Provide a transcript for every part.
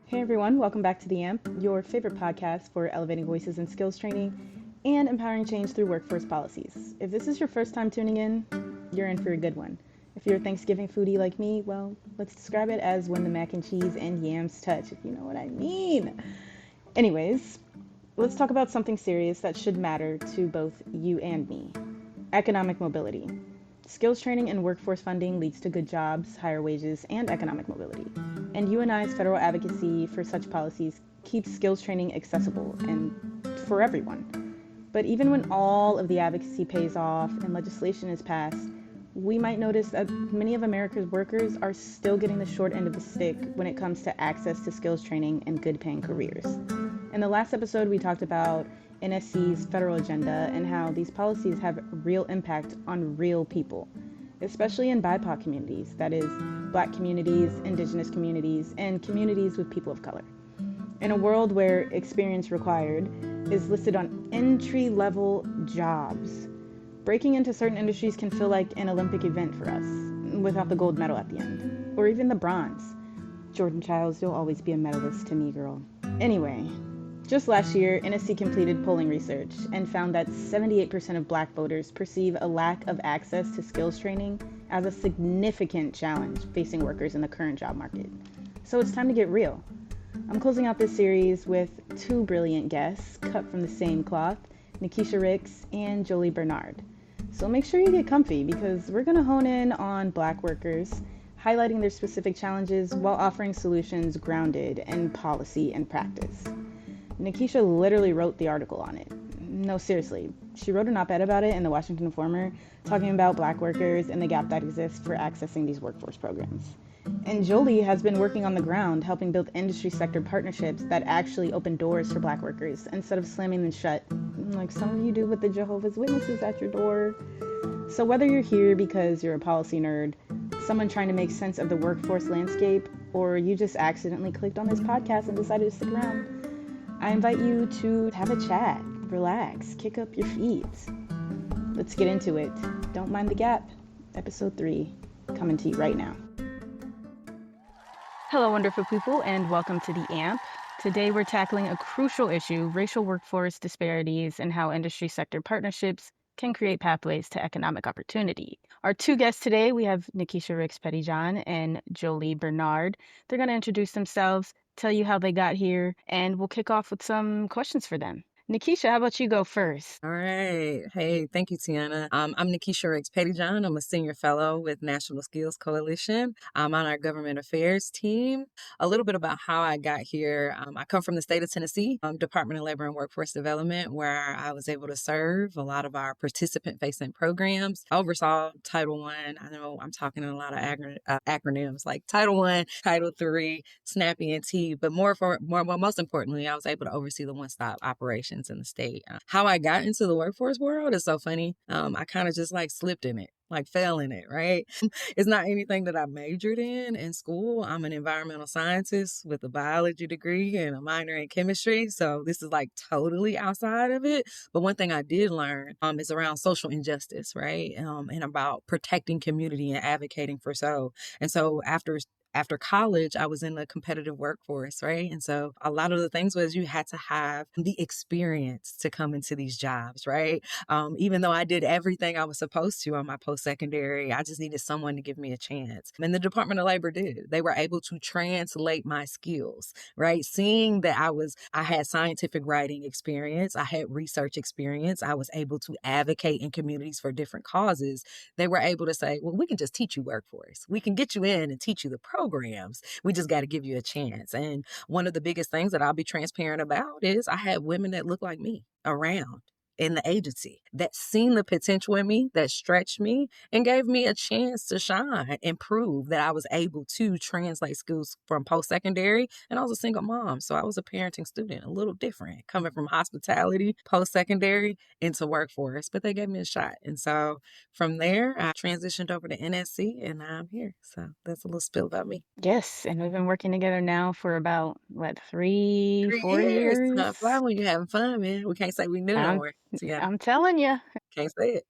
Hey everyone, welcome back to The AMP, your favorite podcast for elevating voices in skills training and empowering change through workforce policies. If this is your first time tuning in, you're in for a good one. If you're a Thanksgiving foodie like me, well, let's describe it as when the mac and cheese and yams touch, if you know what I mean. Anyways, let's talk about something serious that should matter to both you and me: economic mobility. Skills training and workforce funding leads to good jobs, higher wages, and economic mobility. And UNI's federal advocacy for such policies keeps skills training accessible and for everyone. But even when all of the advocacy pays off and legislation is passed, we might notice that many of America's workers are still getting the short end of the stick when it comes to access to skills training and good paying careers. In the last episode, we talked about NSC's federal agenda and how these policies have real impact on real people, especially in BIPOC communities, that is, Black communities, Indigenous communities, and communities with people of color. In a world where experience required is listed on entry-level jobs, breaking into certain industries can feel like an Olympic event for us, without the gold medal at the end, or even the bronze. Jordan Childs, you'll always be a medalist to me, girl. Anyway, just last year, NSC completed polling research and found that 78% of Black voters perceive a lack of access to skills training as a significant challenge facing workers in the current job market. So it's time to get real. I'm closing out this series with two brilliant guests cut from the same cloth, Nakeisha Ricks and Jolie Bernard. So make sure you get comfy because we're going to hone in on Black workers, highlighting their specific challenges while offering solutions grounded in policy and practice. Nakeisha literally wrote the article on it. No, seriously. She wrote an op-ed about it in the Washington Informer, talking about Black workers and the gap that exists for accessing these workforce programs. And Jolie has been working on the ground, helping build industry sector partnerships that actually open doors for Black workers instead of slamming them shut, like some of you do with the Jehovah's Witnesses at your door. So whether you're here because you're a policy nerd, someone trying to make sense of the workforce landscape, or you just accidentally clicked on this podcast and decided to stick around, I invite you to have a chat, relax, kick up your feet. Let's get into it. Don't mind the gap. Episode 3, coming to you right now. Hello, wonderful people, and welcome to the AMP. Today we're tackling a crucial issue: racial workforce disparities and how industry sector partnerships can create pathways to economic opportunity. Our two guests today, we have Nakeisha Ricks-Pettyjohn and Jolie Bernard. They're going to introduce themselves, tell you how they got here, and we'll kick off with some questions for them. Nakeisha, how about you go first? All right. Hey, thank you, Tianna. I'm Nakeisha Ricks-Pettyjohn. I'm a senior fellow with National Skills Coalition. I'm on our government affairs team. A little bit about how I got here. I come from the state of Tennessee, Department of Labor and Workforce Development, where I was able to serve a lot of our participant-facing programs. I oversaw Title I. I know I'm talking in a lot of acronyms like Title I, Title III, SNAP ENT, but most importantly, I was able to oversee the one-stop operations in the state. How I got into the workforce world is so funny. I kind of just like slipped in it, like fell in it, right? It's not anything that I majored in school. I'm an environmental scientist with a biology degree and a minor in chemistry. So this is like totally outside of it. But one thing I did learn is around social injustice, right? And about protecting community and advocating for so. And so after college, I was in the competitive workforce, right? And so a lot of the things was you had to have the experience to come into these jobs, right? Even though I did everything I was supposed to on my post-secondary, I just needed someone to give me a chance. And the Department of Labor did. They were able to translate my skills, right? Seeing that I had scientific writing experience, I had research experience, I was able to advocate in communities for different causes. They were able to say, well, we can just teach you workforce. We can get you in and teach you the programs. We just got to give you a chance. And one of the biggest things that I'll be transparent about is I had women that look like me around in the agency that seen the potential in me, that stretched me and gave me a chance to shine and prove that I was able to translate skills from post-secondary. And I was a single mom, so I was a parenting student, a little different, coming from hospitality, post-secondary into workforce, but they gave me a shot. And so from there, I transitioned over to NSC and now I'm here. So that's a little spill about me. Yes, and we've been working together now for about, 3, 3 4 years. years? Not fun when you're having fun, man. We can't say we knew no I'm, more. Yeah, I'm telling you. can't say it.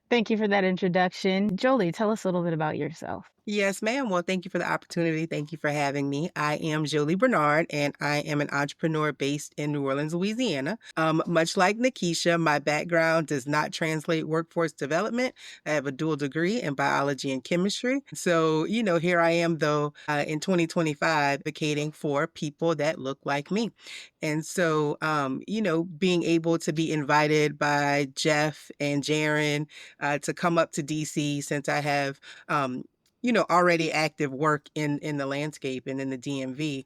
Thank you for that introduction. Jolie, tell us a little bit about yourself. Yes, ma'am. Well, thank you for the opportunity. Thank you for having me. I am Jolie Bernard, and I am an entrepreneur based in New Orleans, Louisiana. Much like Nakeisha, my background does not translate workforce development. I have a dual degree in biology and chemistry. So, here I am, though, in 2025, advocating for people that look like me. And so, being able to be invited by Jeff and Jaron to come up to DC since I have already active work in the landscape and in the DMV,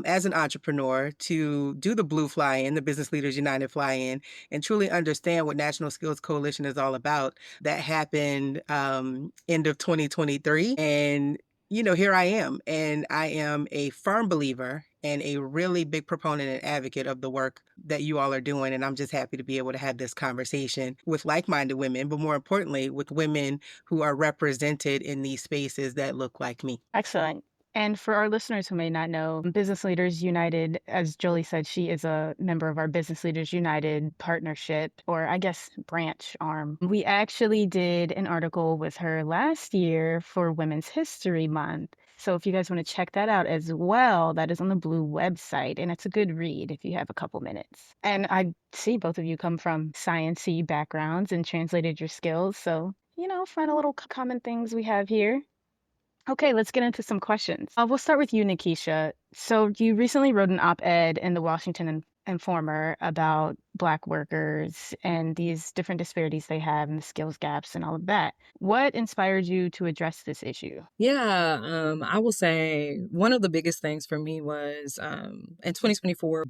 as an entrepreneur to do the Blue Fly-In, the Business Leaders United Fly-In, and truly understand what National Skills Coalition is all about. That happened end of 2023. And here I am, and I am a firm believer and a really big proponent and advocate of the work that you all are doing. And I'm just happy to be able to have this conversation with like-minded women, but more importantly, with women who are represented in these spaces that look like me. Excellent. And for our listeners who may not know, Business Leaders United, as Jolie said, she is a member of our Business Leaders United partnership, or I guess branch arm. We actually did an article with her last year for Women's History Month. So if you guys want to check that out as well, that is on the Blue website, and it's a good read if you have a couple minutes. And I see both of you come from science-y backgrounds and translated your skills, so find a little common things we have here. Okay, let's get into some questions. We'll start with you, Nakeisha. So you recently wrote an op-ed in the Washington Informer about Black workers and these different disparities they have and the skills gaps and all of that. What inspired you to address this issue? Yeah, I will say one of the biggest things for me was in 2024,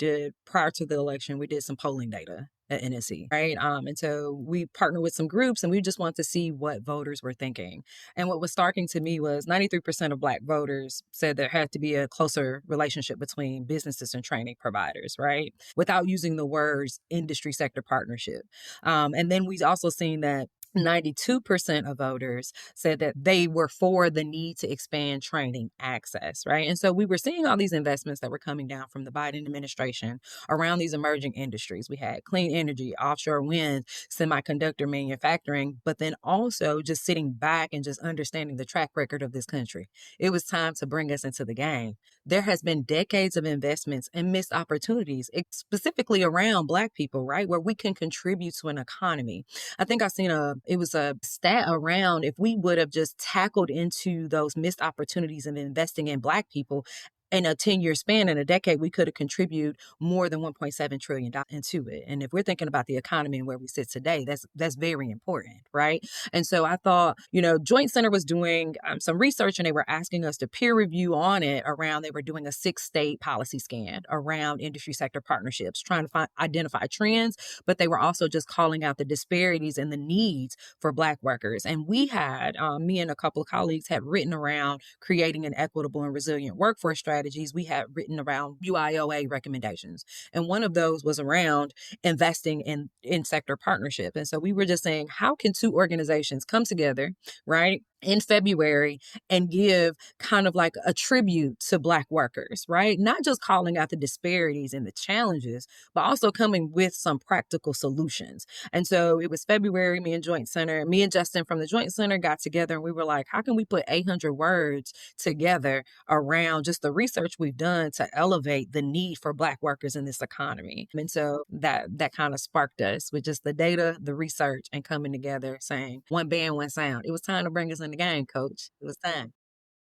prior to the election, we did some polling data at NSC, right? And so we partnered with some groups and we just wanted to see what voters were thinking. And what was starking to me was 93% of Black voters said there had to be a closer relationship between businesses and training providers, right? Without using the words industry sector partnership. And then we also seen that 92% of voters said that they were for the need to expand training access, right? And so we were seeing all these investments that were coming down from the Biden administration around these emerging industries. We had clean energy, offshore wind, semiconductor manufacturing, but then also just sitting back and just understanding the track record of this country. It was time to bring us into the game. There has been decades of investments and missed opportunities, specifically around Black people, right? Where we can contribute to an economy. I think I seen it was a stat around if we would have just tackled into those missed opportunities of investing in Black people in a 10-year span, in a decade, we could have contributed more than $1.7 trillion into it. And if we're thinking about the economy and where we sit today, that's very important, right? And so I thought, Joint Center was doing some research and they were asking us to peer review on it they were doing a 6-state policy scan around industry sector partnerships, trying to identify trends, but they were also just calling out the disparities and the needs for Black workers. And we had, me and a couple of colleagues had written around creating an equitable and resilient workforce strategy. We had written around UIOA recommendations. And one of those was around investing in sector partnership. And so we were just saying, how can two organizations come together, right, in February and give kind of like a tribute to Black workers, right? Not just calling out the disparities and the challenges, but also coming with some practical solutions. And so it was February, me and Justin from the Joint Center got together and we were like, how can we put 800 words together around just the research we've done to elevate the need for Black workers in this economy? And so that kind of sparked us with just the data, the research, and coming together saying, one band, one sound. It was time to bring us in the game, Coach. It was time.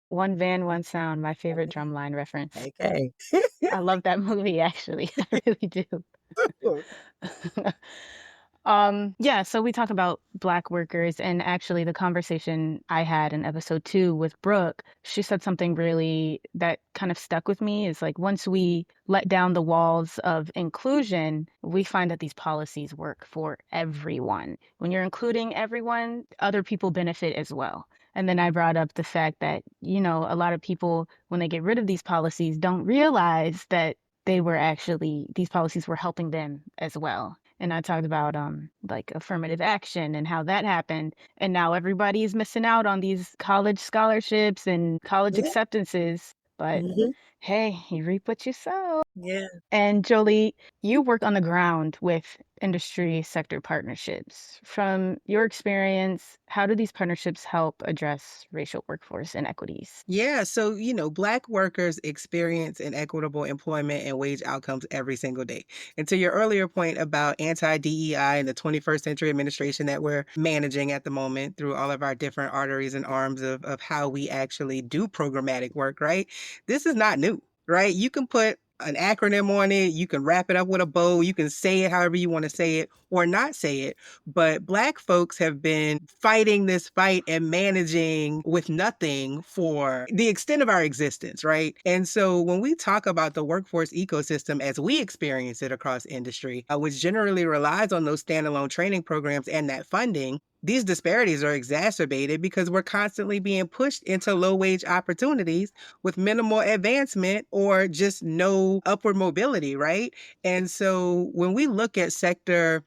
One band, one sound, my favorite drumline reference. Okay. I love that movie, actually. I really do. Yeah, so we talk about Black workers, and actually the conversation I had in episode 2 with Brooke, she said something really that kind of stuck with me is like, once we let down the walls of inclusion, we find that these policies work for everyone. When you're including everyone, other people benefit as well. And then I brought up the fact that, a lot of people, when they get rid of these policies, don't realize that these policies were helping them as well. And I talked about like affirmative action and how that happened. And now everybody is missing out on these college scholarships and college Yeah. acceptances. But Mm-hmm. hey, you reap what you sow. Yeah. And Jolie, you work on the ground with industry sector partnerships. From your experience, how do these partnerships help address racial workforce inequities? Yeah, so Black workers experience inequitable employment and wage outcomes every single day. And to your earlier point about anti-DEI and the 21st century administration that we're managing at the moment through all of our different arteries and arms of how we actually do programmatic work, right? This is not new, right? You can put an acronym on it, you can wrap it up with a bow, you can say it however you want to say it or not say it. But Black folks have been fighting this fight and managing with nothing for the extent of our existence, right? And so when we talk about the workforce ecosystem as we experience it across industry, which generally relies on those standalone training programs and that funding, these disparities are exacerbated because we're constantly being pushed into low wage opportunities with minimal advancement or just no upward mobility, right? And so when we look at sector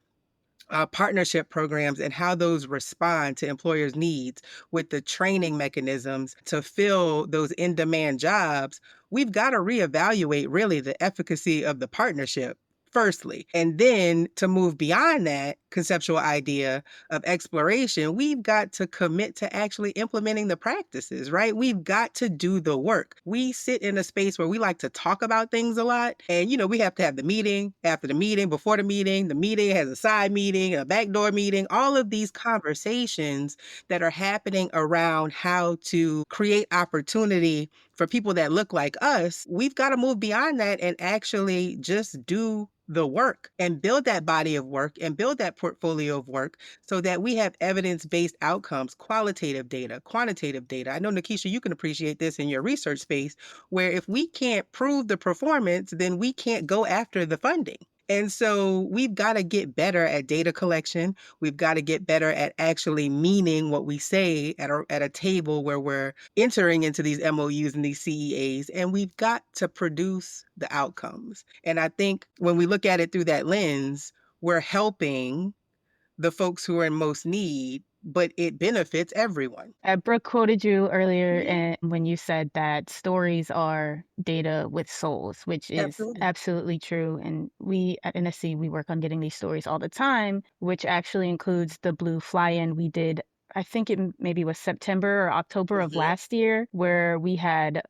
partnership programs and how those respond to employers' needs with the training mechanisms to fill those in-demand jobs, we've got to reevaluate really the efficacy of the partnership. Firstly, and then to move beyond that conceptual idea of exploration, we've got to commit to actually implementing the practices, right? We've got to do the work. We sit in a space where we like to talk about things a lot. And, we have to have the meeting, after the meeting, before the meeting has a side meeting, a backdoor meeting, all of these conversations that are happening around how to create opportunity for people that look like us. We've got to move beyond that and actually just do the work and build that body of work and build that portfolio of work so that we have evidence-based outcomes, qualitative data, quantitative data. I know, Nakeisha, you can appreciate this in your research space, where if we can't prove the performance, then we can't go after the funding. And so we've got to get better at data collection. We've got to get better at actually meaning what we say at a table where we're entering into these MOUs and these CEAs, and we've got to produce the outcomes. And I think when we look at it through that lens, we're helping the folks who are in most need, but it benefits everyone. Brooke quoted you earlier and when you said that stories are data with souls, which is Absolutely. absolutely true. And we at NSC, we work on getting these stories all the time, which actually includes the Blue Fly-In we did. I think it maybe was September or October of last year, where we had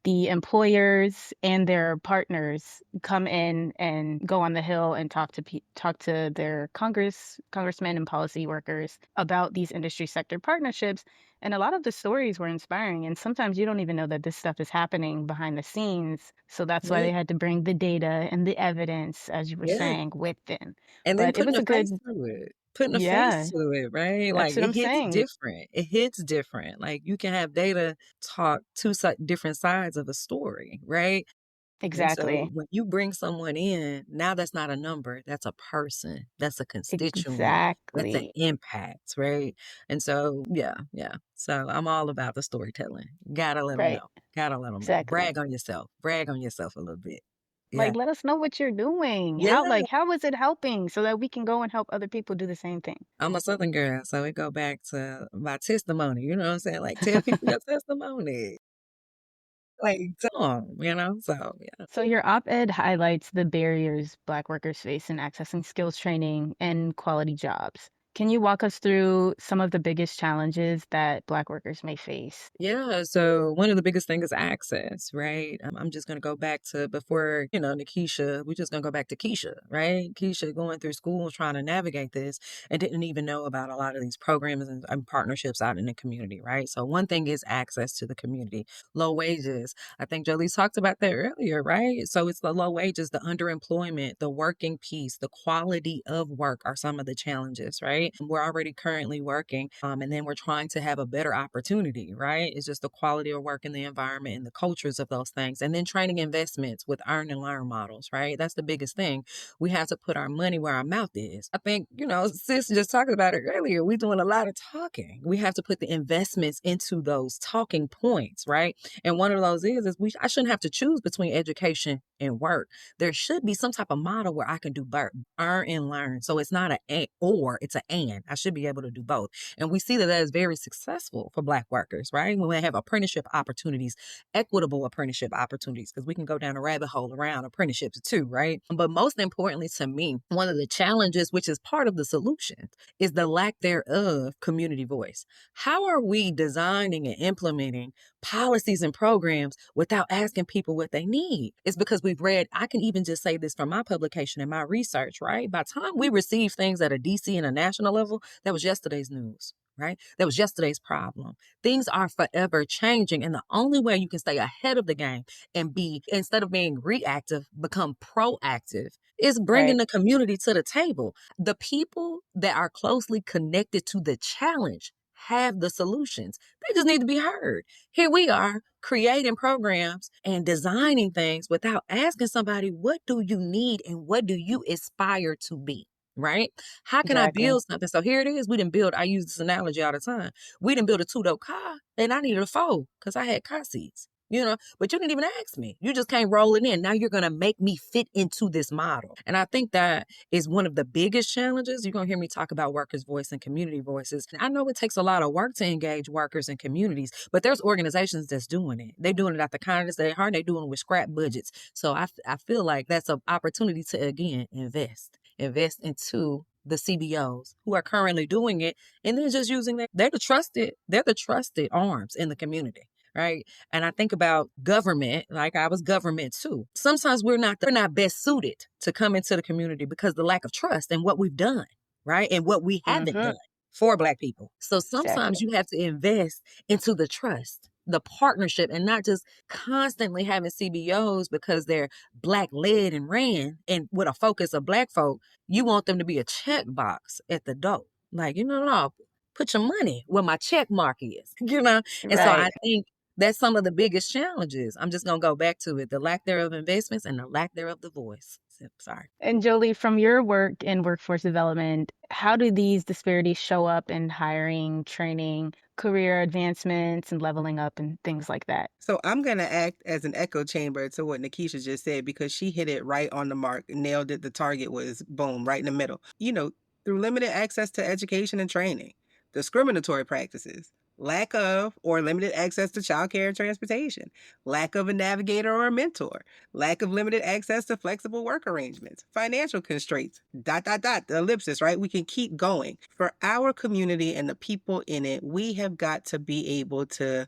the employers and their partners come in and go on the Hill and talk to their congressmen and policy workers about these industry sector partnerships. And a lot of the stories were inspiring. And sometimes you don't even know that this stuff is happening behind the scenes. So that's why Yeah. they had to bring the data and the evidence, as you were Yeah. saying, with them. And then But it putting was a a face good, to it. Putting a yeah, face to it, right? that's Like what it I'm hits saying. different. It hits different. Like you can have data talk different sides of a story, right? And so Exactly. when you bring someone in, now that's not a number, that's a person, that's a constituent, that's an Exactly. impact, right? And so, yeah, yeah. So I'm all about the storytelling. Gotta let them Right. know. Gotta let them know. Exactly. Brag on yourself. Brag on yourself a little bit. Yeah. Like, let us know what you're doing. Yeah. How is it helping so that we can go and help other people do the same thing? I'm a Southern girl, so it go back to my testimony. You know what I'm saying? Like, tell people your testimony. Like, tell them, So, yeah. So your op-ed highlights the barriers Black workers face in accessing skills training and quality jobs. Can you walk us through some of the biggest challenges that Black workers may face? Yeah, so one of the biggest things is access, right? I'm just gonna go back to before, Nakeisha, we're just gonna go back to Keisha, right? Keisha going through school trying to navigate this and didn't even know about a lot of these programs and partnerships out in the community, right? So one thing is access to the community, low wages. I think Jolie talked about that earlier, right? So it's the low wages, the underemployment, the working piece, the quality of work are some of the challenges, right? We're already currently working, and then we're trying to have a better opportunity, right? It's just the quality of work and the environment and the cultures of those things. And then training investments with earn and learn models, right? That's the biggest thing. We have to put our money where our mouth is. I think, sis just talked about it earlier. We're doing a lot of talking. We have to put the investments into those talking points, right? And one of those is I shouldn't have to choose between education and work, there should be some type of model where I can do both, earn and learn. So it's not or, it's an and. I should be able to do both. And we see that that is very successful for Black workers, right? When we have apprenticeship opportunities, equitable apprenticeship opportunities, because we can go down a rabbit hole around apprenticeships too, right? But most importantly to me, one of the challenges, which is part of the solution, is the lack thereof community voice. How are we designing and implementing policies and programs without asking people what they need? It's because we've read, I can even just say this from my publication and my research, right? By the time we receive things at a DC and a national level, that was yesterday's news, right? That was yesterday's problem. Things are forever changing. And the only way you can stay ahead of the game and be, instead of being reactive, become proactive is bringing the community to the table. The people that are closely connected to the challenge have the solutions. They just need to be heard. Here we are creating programs and designing things without asking somebody, what do you need and what do you aspire to be? Right? How can I Exactly. build something? So here it is. We didn't build, I use this analogy all the time. We didn't build a two-door car and I needed a four because I had car seats. But you didn't even ask me. You just came rolling in. Now you're going to make me fit into this model. And I think that is one of the biggest challenges. You're going to hear me talk about workers' voice and community voices. I know it takes a lot of work to engage workers and communities, but there's organizations that's doing it. They're doing it at the kindness of their heart. They're doing it with scrap budgets. So I feel like that's an opportunity to, again, invest into the CBOs who are currently doing it and then just using they're the trusted arms in the community. Right. And I think about government, like I was government too. Sometimes we're not best suited to come into the community because the lack of trust and what we've done, right? And what we haven't Mm-hmm. done for Black people. So sometimes Exactly. you have to invest into the trust, the partnership, and not just constantly having CBOs because they're Black led and ran and with a focus of Black folk. You want them to be a checkbox at the door. Like, no, put your money where my check mark is, And so I Right. think that's some of the biggest challenges. I'm just going to go back to it. The lack thereof investments and the lack thereof the voice. Sorry. And Jolie, from your work in workforce development, how do these disparities show up in hiring, training, career advancements, and leveling up and things like that? So I'm going to act as an echo chamber to what Nakeisha just said because she hit it right on the mark, nailed it. The target was boom, right in the middle. Through limited access to education and training, discriminatory practices, lack of or limited access to childcare and transportation, lack of a navigator or a mentor, lack of limited access to flexible work arrangements, financial constraints, the ellipsis, right? We can keep going. For our community and the people in it, we have got to be able to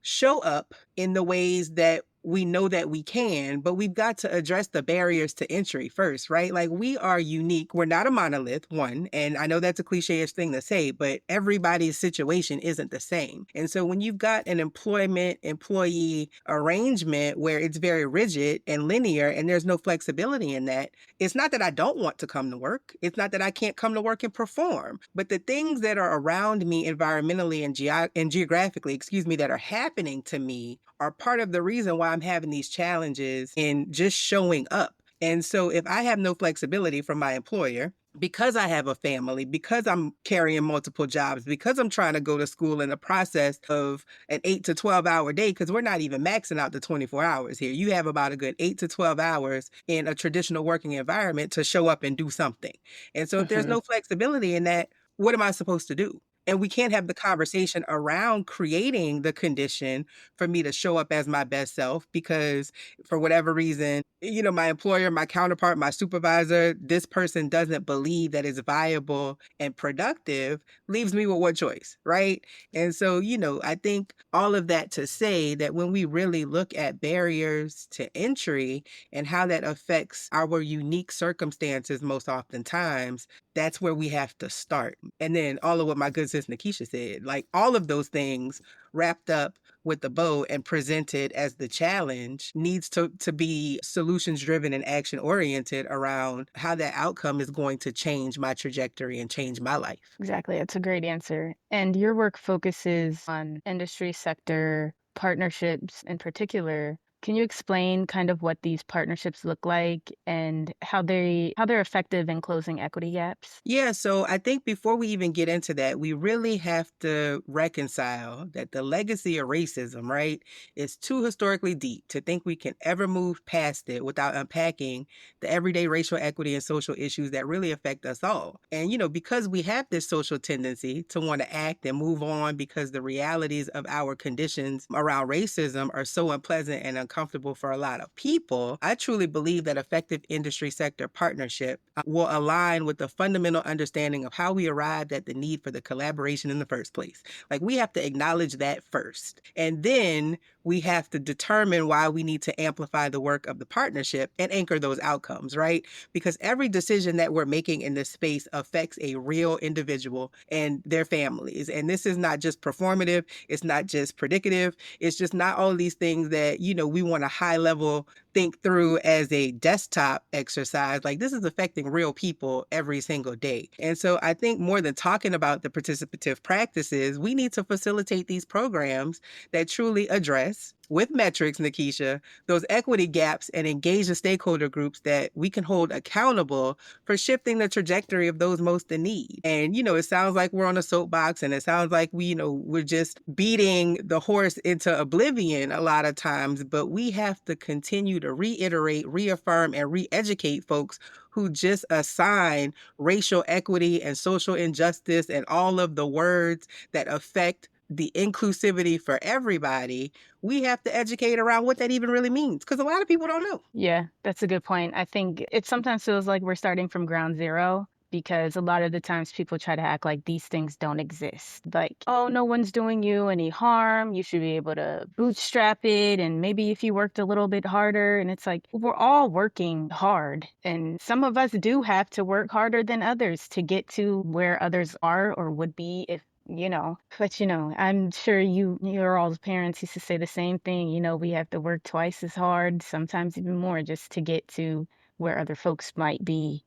show up in the ways that we know that we can, but we've got to address the barriers to entry first, right? Like we are unique. We're not a monolith, one. And I know that's a cliche-ish thing to say, but everybody's situation isn't the same. And so when you've got an employee arrangement where it's very rigid and linear and there's no flexibility in that, it's not that I don't want to come to work. It's not that I can't come to work and perform, but the things that are around me environmentally and geographically, that are happening to me are part of the reason why I'm having these challenges in just showing up. And so if I have no flexibility from my employer, because I have a family, because I'm carrying multiple jobs, because I'm trying to go to school in the process of an 8 to 12 hour day, because we're not even maxing out the 24 hours here. You have about a good 8 to 12 hours in a traditional working environment to show up and do something. And so if there's Mm-hmm. no flexibility in that, what am I supposed to do? And we can't have the conversation around creating the condition for me to show up as my best self because for whatever reason, my employer, my counterpart, my supervisor, this person doesn't believe that it's viable and productive, leaves me with what choice, right? And so, I think all of that to say that when we really look at barriers to entry and how that affects our unique circumstances most oftentimes, that's where we have to start. And then all of what my good sis Nakeisha said, like all of those things wrapped up with the bow and presented as the challenge needs to be solutions driven and action oriented around how that outcome is going to change my trajectory and change my life. Exactly. That's a great answer. And your work focuses on industry sector partnerships in particular. Can you explain kind of what these partnerships look like and how they're effective in closing equity gaps? Yeah, so I think before we even get into that, we really have to reconcile that the legacy of racism, right, is too historically deep to think we can ever move past it without unpacking the everyday racial equity and social issues that really affect us all. And, because we have this social tendency to want to act and move on because the realities of our conditions around racism are so unpleasant and uncomfortable for a lot of people, I truly believe that effective industry sector partnership will align with the fundamental understanding of how we arrived at the need for the collaboration in the first place. Like, we have to acknowledge that first. And then we have to determine why we need to amplify the work of the partnership and anchor those outcomes, right? Because every decision that we're making in this space affects a real individual and their families. And this is not just performative, it's not just predicative, it's just not all of these things that, we want to high level think through as a desktop exercise. Like, this is affecting real people every single day. And so I think more than talking about the participative practices, we need to facilitate these programs that truly address with metrics, Nakeisha, those equity gaps and engage the stakeholder groups that we can hold accountable for shifting the trajectory of those most in need. And, it sounds like we're on a soapbox and it sounds like we're just beating the horse into oblivion a lot of times, but we have to continue to reiterate, reaffirm, and re-educate folks who just assign racial equity and social injustice and all of the words that affect the inclusivity for everybody. We have to educate around what that even really means, because a lot of people don't know. Yeah, that's a good point. I think it sometimes feels like we're starting from ground zero because a lot of the times people try to act like these things don't exist. Like, oh, no one's doing you any harm. You should be able to bootstrap it. And maybe if you worked a little bit harder, and it's like, we're all working hard. And some of us do have to work harder than others to get to where others are or would be if but I'm sure your all's parents used to say the same thing. We have to work twice as hard, sometimes even more, just to get to where other folks might be.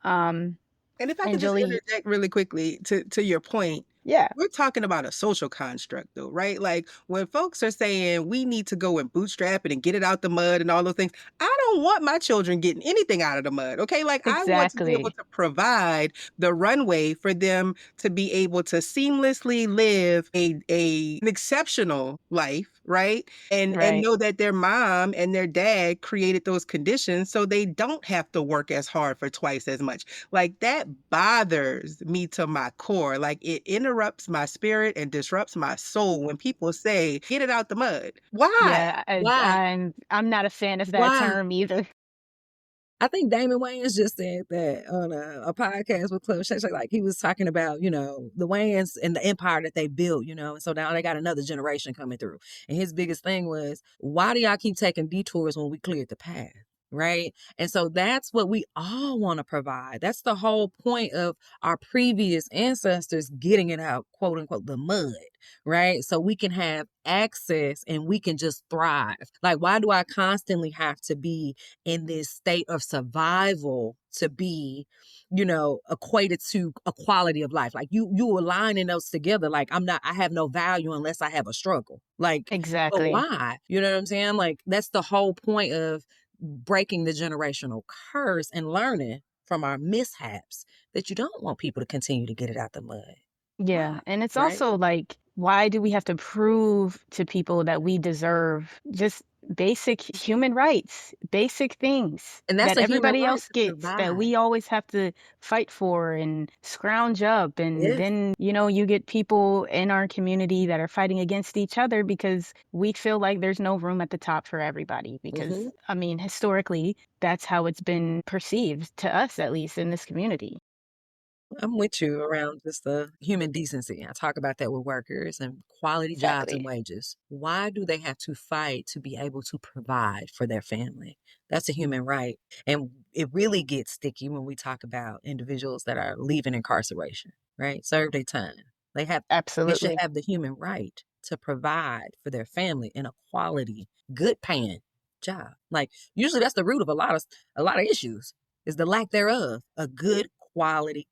And if I And could just Jolie, interject really quickly to your point, yeah, we're talking about a social construct though, right? Like, when folks are saying we need to go and bootstrap it and get it out the mud and all those things, I don't want my children getting anything out of the mud, okay? Like, I want to be able exactly. to provide the runway for them to be able to seamlessly live an exceptional life, right? And Right. know that their mom and their dad created those conditions so they don't have to work as hard for twice as much. Like, that bothers me to my core. Like, it interrupts my spirit and disrupts my soul when people say, get it out the mud. Why? Yeah, Why? I'm not a fan of that Why? term either. I think Damon Wayans just said that on a podcast with Club Shay Shay. Like, he was talking about, the Wayans and the empire that they built, and so now they got another generation coming through. And his biggest thing was, why do y'all keep taking detours when we cleared the path? Right. And so that's what we all want to provide. That's the whole point of our previous ancestors getting it out, quote unquote, the mud. Right. So we can have access and we can just thrive. Like, why do I constantly have to be in this state of survival to be, equated to a quality of life? Like, you aligning those together. Like, I have no value unless I have a struggle. Like, but Exactly. why? You know what I'm saying? Like, that's the whole point of breaking the generational curse and learning from our mishaps, that you don't want people to continue to get it out the mud. Yeah, Why? and it's Right? also like, why do we have to prove to people that we deserve just basic human rights, basic things And that's that a human everybody right else to gets that survive. we always have to fight for and scrounge up? And Yes. then, you get people in our community that are fighting against each other because we feel like there's no room at the top for everybody. Because, Hmm. I mean, historically, that's how it's been perceived to us, at least in this community. I'm with you around just the human decency. I talk about that with workers and quality jobs and Exactly. wages. Why do they have to fight to be able to provide for their family? That's a human right. And it really gets sticky when we talk about individuals that are leaving incarceration, right? Serve their time. They should Absolutely. have the human right to provide for their family in a quality, good paying job. Like, usually that's the root of a lot of issues, is the lack thereof a good quality,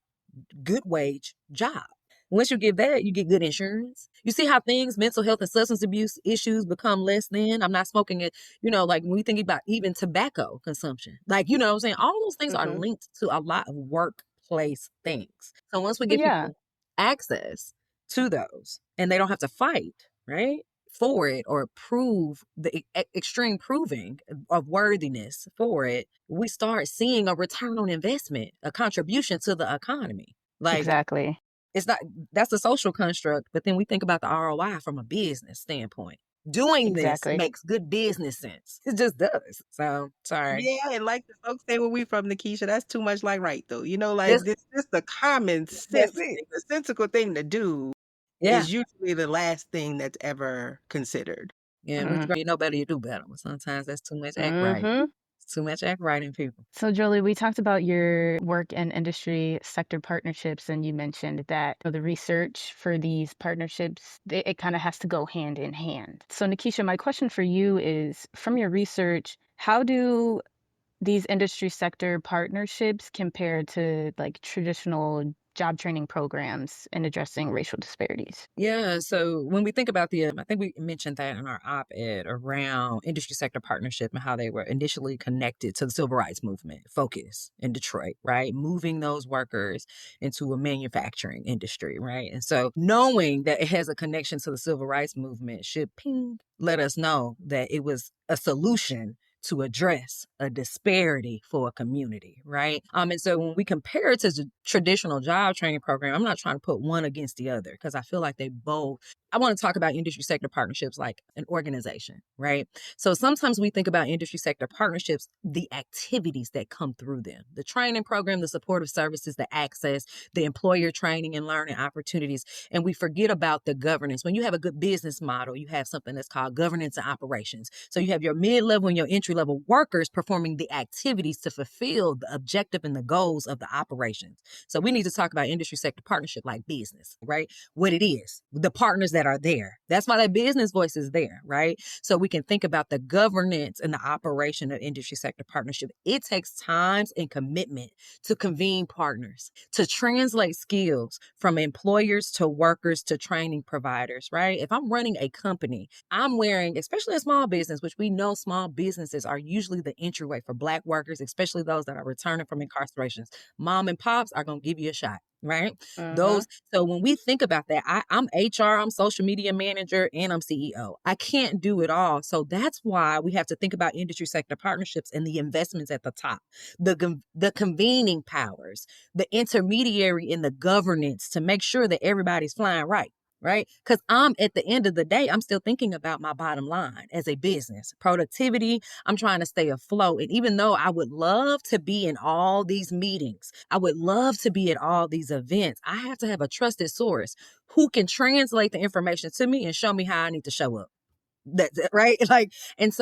good wage job. Once you give that, you get good insurance. You see how things, mental health and substance abuse issues become less than. I'm not smoking it, like when we think about even tobacco consumption, like, what I'm saying? All those things are Mm-hmm. linked to a lot of workplace things. So once we give Yeah, people access to those and they don't have to fight, right, for it or prove the extreme proving of worthiness for it, we start seeing a return on investment, a contribution to the economy. Like, exactly. it's not, that's a social construct, but then we think about the ROI from a business standpoint. Doing this Exactly. makes good business sense. It just does. So, sorry. Yeah, and like the folks say where we from, Nakeisha, that's too much like right though. This, Like this the common that's sense it. thing, the sensical thing to do Yeah. is usually the last thing that's ever considered. Yeah. Which you know better, you do better. But sometimes that's too much act right. Mm-hmm. It's too much act right in people. So, Jolie, we talked about your work in industry sector partnerships, and you mentioned that the research for these partnerships, it kind of has to go hand in hand. So, Nakeisha, my question for you is, from your research, how do these industry sector partnerships compare to like traditional job training programs in addressing racial disparities? Yeah. So when we think about I think we mentioned that in our op-ed around industry sector partnership and how they were initially connected to the civil rights movement focus in Detroit, right? Moving those workers into a manufacturing industry, right? And so knowing that it has a connection to the civil rights movement should let us know that it was a solution to address a disparity for a community, right? And so when we compare it to the traditional job training program, I'm not trying to put one against the other because I feel like they both. I want to talk about industry sector partnerships like an organization, right? So sometimes we think about industry sector partnerships, the activities that come through them, the training program, the supportive services, the access, the employer training and learning opportunities, and we forget about the governance. When you have a good business model, you have something that's called governance and operations. So you have your mid-level and your entry-level workers performing the activities to fulfill the objective and the goals of the operations. So we need to talk about industry sector partnership like business, right? What it is, the partners that are there. That's why that business voice is there, right? So we can think about the governance and the operation of industry sector partnership. It takes time and commitment to convene partners, to translate skills from employers to workers to training providers, right? If I'm running a company, I'm wearing, especially a small business, which we know small businesses are usually the entryway for Black workers, especially those that are returning from incarcerations. Mom and pops are going to give you a shot, right? Mm-hmm. So when we think about that, I'm HR, I'm social media manager, and I'm CEO. I can't do it all. So that's why we have to think about industry sector partnerships and the investments at the top, the convening powers, the intermediary in the governance to make sure that everybody's flying right. Right? Because I'm at the end of the day, I'm still thinking about my bottom line as a business, productivity. I'm trying to stay afloat. And even though I would love to be in all these meetings, I would love to be at all these events, I have to have a trusted source who can translate the information to me and show me how I need to show up. That's it, right? Like, and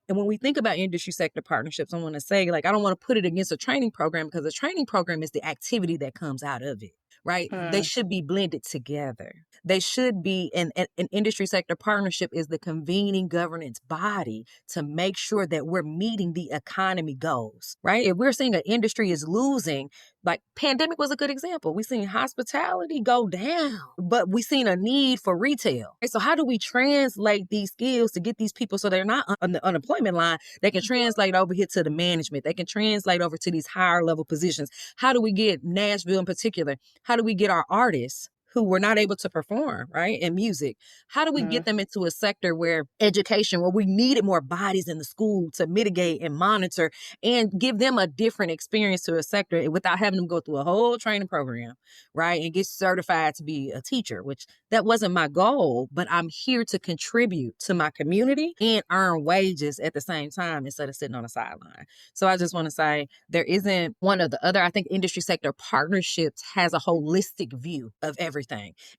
when we think about industry sector partnerships, I want to say, like, I don't want to put it against a training program because a training program is the activity that comes out of it, right? They should be blended together. They should be, an industry sector partnership is the convening governance body to make sure that we're meeting the economy goals, right? If we're seeing an industry is losing, like pandemic was a good example. We seen hospitality go down, but we seen a need for retail. Right? So how do we translate these skills to get these people so they're not on the unemployment line? They can translate over here to the management. They can translate over to these higher level positions. How do we get Nashville in particular? How do we get our artists who were not able to perform, right, in music? How do we Mm-hmm. get them into a sector where education, where we needed more bodies in the school to mitigate and monitor and give them a different experience to a sector without having them go through a whole training program, right, and get certified to be a teacher, which that wasn't my goal, but I'm here to contribute to my community and earn wages at the same time instead of sitting on the sideline. So I just want to say there isn't one or the other. I think industry sector partnerships has a holistic view of everything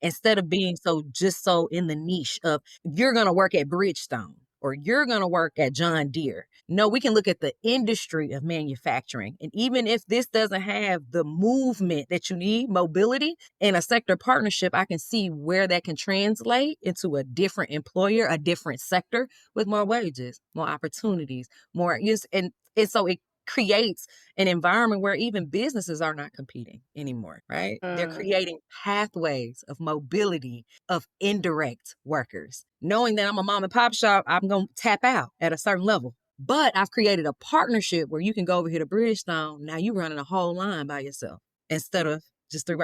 instead of being so in the niche of you're going to work at Bridgestone or you're going to work at John Deere. No, we can look at the industry of manufacturing. And even if this doesn't have the movement that you need, mobility, in a sector partnership, I can see where that can translate into a different employer, a different sector with more wages, more opportunities, more use. And so it creates an environment where even businesses are not competing anymore, right? They're creating pathways of mobility of indirect workers. Knowing that I'm a mom and pop shop, I'm going to tap out at a certain level. But I've created a partnership where you can go over here to Bridgestone. Now you're running a whole line by yourself instead of just three.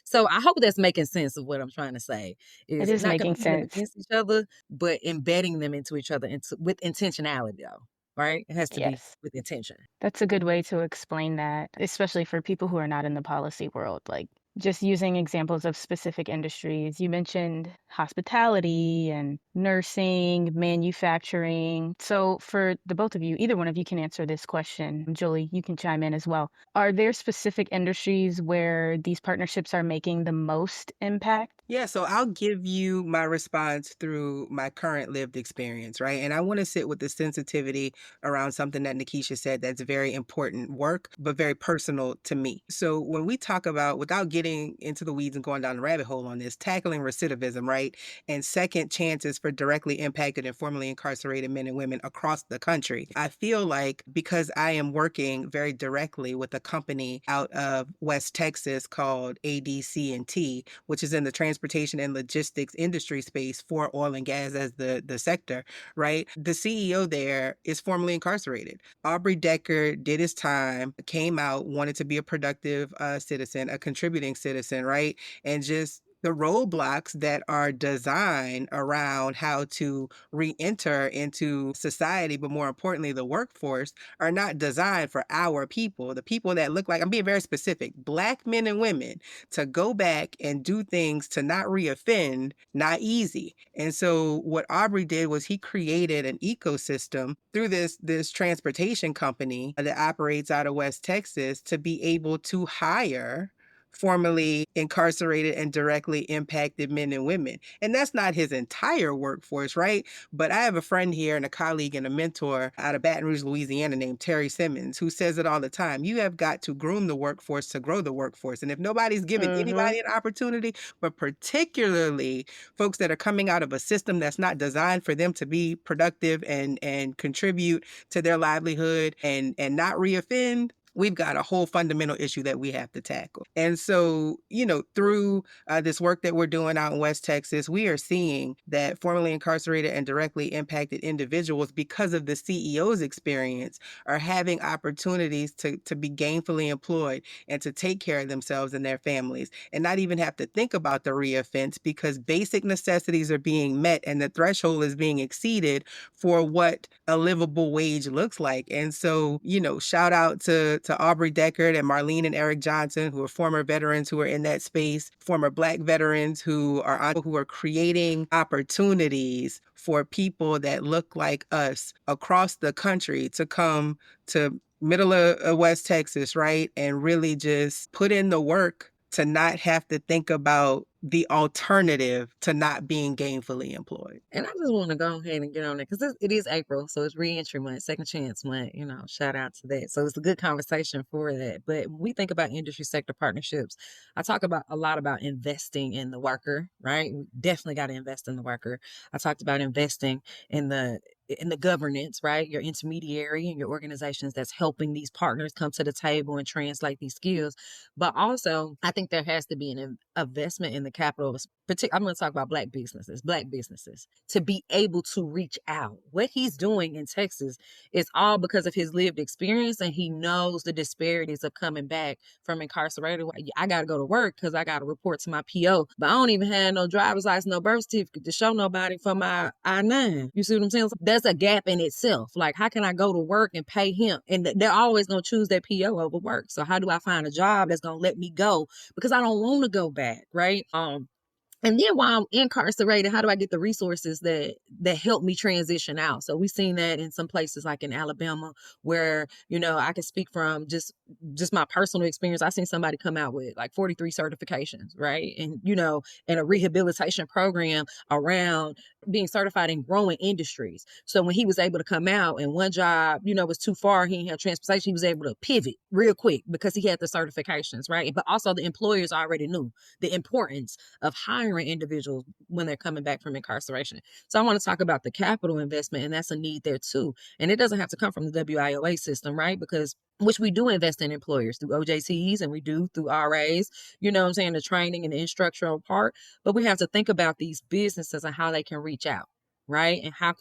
So I hope that's making sense of what I'm trying to say. It Is is not making competing them sense. against each other, but embedding them into each other with intentionality, though. Right? It has to be Yes. with intention. That's a good way to explain that, especially for people who are not in the policy world. Like just using examples of specific industries. You mentioned hospitality and nursing, manufacturing. So for the both of you, either one of you can answer this question. Jolie, you can chime in as well. Are there specific industries where these partnerships are making the most impact? Yeah, so I'll give you my response through my current lived experience, right? And I want to sit with the sensitivity around something that Nakeisha said that's very important work, but very personal to me. So when we talk about, without getting into the weeds and going down the rabbit hole on this, tackling recidivism, right? And second chances for directly impacted and formerly incarcerated men and women across the country. I feel like because I am working very directly with a company out of West Texas called ADC&T, which is in the transportation and logistics industry space for oil and gas as the sector, right? The CEO there is formerly incarcerated. Aubrey Decker did his time, came out, wanted to be a productive citizen, a contributing citizen, right? And just the roadblocks that are designed around how to re-enter into society, but more importantly, the workforce, are not designed for our people, the people that look like, I'm being very specific, Black men and women, to go back and do things to not reoffend, not easy. And so what Aubrey did was he created an ecosystem through this transportation company that operates out of West Texas to be able to hire formerly incarcerated and directly impacted men and women. And that's not his entire workforce, right? But I have a friend here and a colleague and a mentor out of Baton Rouge, Louisiana, named Terry Simmons, who says it all the time. You have got to groom the workforce to grow the workforce. And if nobody's giving anybody an opportunity, but particularly folks that are coming out of a system that's not designed for them to be productive and contribute to their livelihood and not reoffend, we've got a whole fundamental issue that we have to tackle. And so, through this work that we're doing out in West Texas, we are seeing that formerly incarcerated and directly impacted individuals, because of the CEO's experience, are having opportunities to be gainfully employed and to take care of themselves and their families and not even have to think about the reoffense, because basic necessities are being met and the threshold is being exceeded for what a livable wage looks like. And so, shout out to Aubrey Deckard and Marlene and Eric Johnson, who are former veterans who are in that space, former Black veterans who are creating opportunities for people that look like us across the country to come to middle of West Texas, right? And really just put in the work to not have to think about the alternative to not being gainfully employed. And I just want to go ahead and get on it because it is April, so it's reentry month, second chance month, shout out to that. So it's a good conversation for that. But when we think about industry sector partnerships, I talk about a lot about investing in the worker, right? We definitely got to invest in the worker. I talked about investing in the governance, right? Your intermediary and your organizations that's helping these partners come to the table and translate these skills. But also, I think there has to be an investment in the capital. I'm going to talk about Black businesses, to be able to reach out. What he's doing in Texas is all because of his lived experience, and he knows the disparities of coming back from incarcerated. I got to go to work because I got to report to my PO, but I don't even have no driver's license, no birth certificate to show nobody for my I-9. You see what I'm saying? That's a gap in itself. Like, how can I go to work and pay him? And they're always going to choose that PO over work. So how do I find a job that's going to let me go? Because I don't want to go back, right? And then while I'm incarcerated, how do I get the resources that help me transition out? So we've seen that in some places like in Alabama where, I can speak from just my personal experience. I've seen somebody come out with like 43 certifications, right? And, and a rehabilitation program around being certified in growing industries. So when he was able to come out and one job, was too far, he didn't have transportation, he was able to pivot real quick because he had the certifications, right? But also the employers already knew the importance of hiring hiring individuals when they're coming back from incarceration. So I want to talk about the capital investment, and that's a need there too. And it doesn't have to come from the WIOA system, right? Because which we do invest in employers through OJCs and we do through RAs, you know what I'm saying, the training and the instructional part. But we have to think about these businesses and how they can reach out, right? And how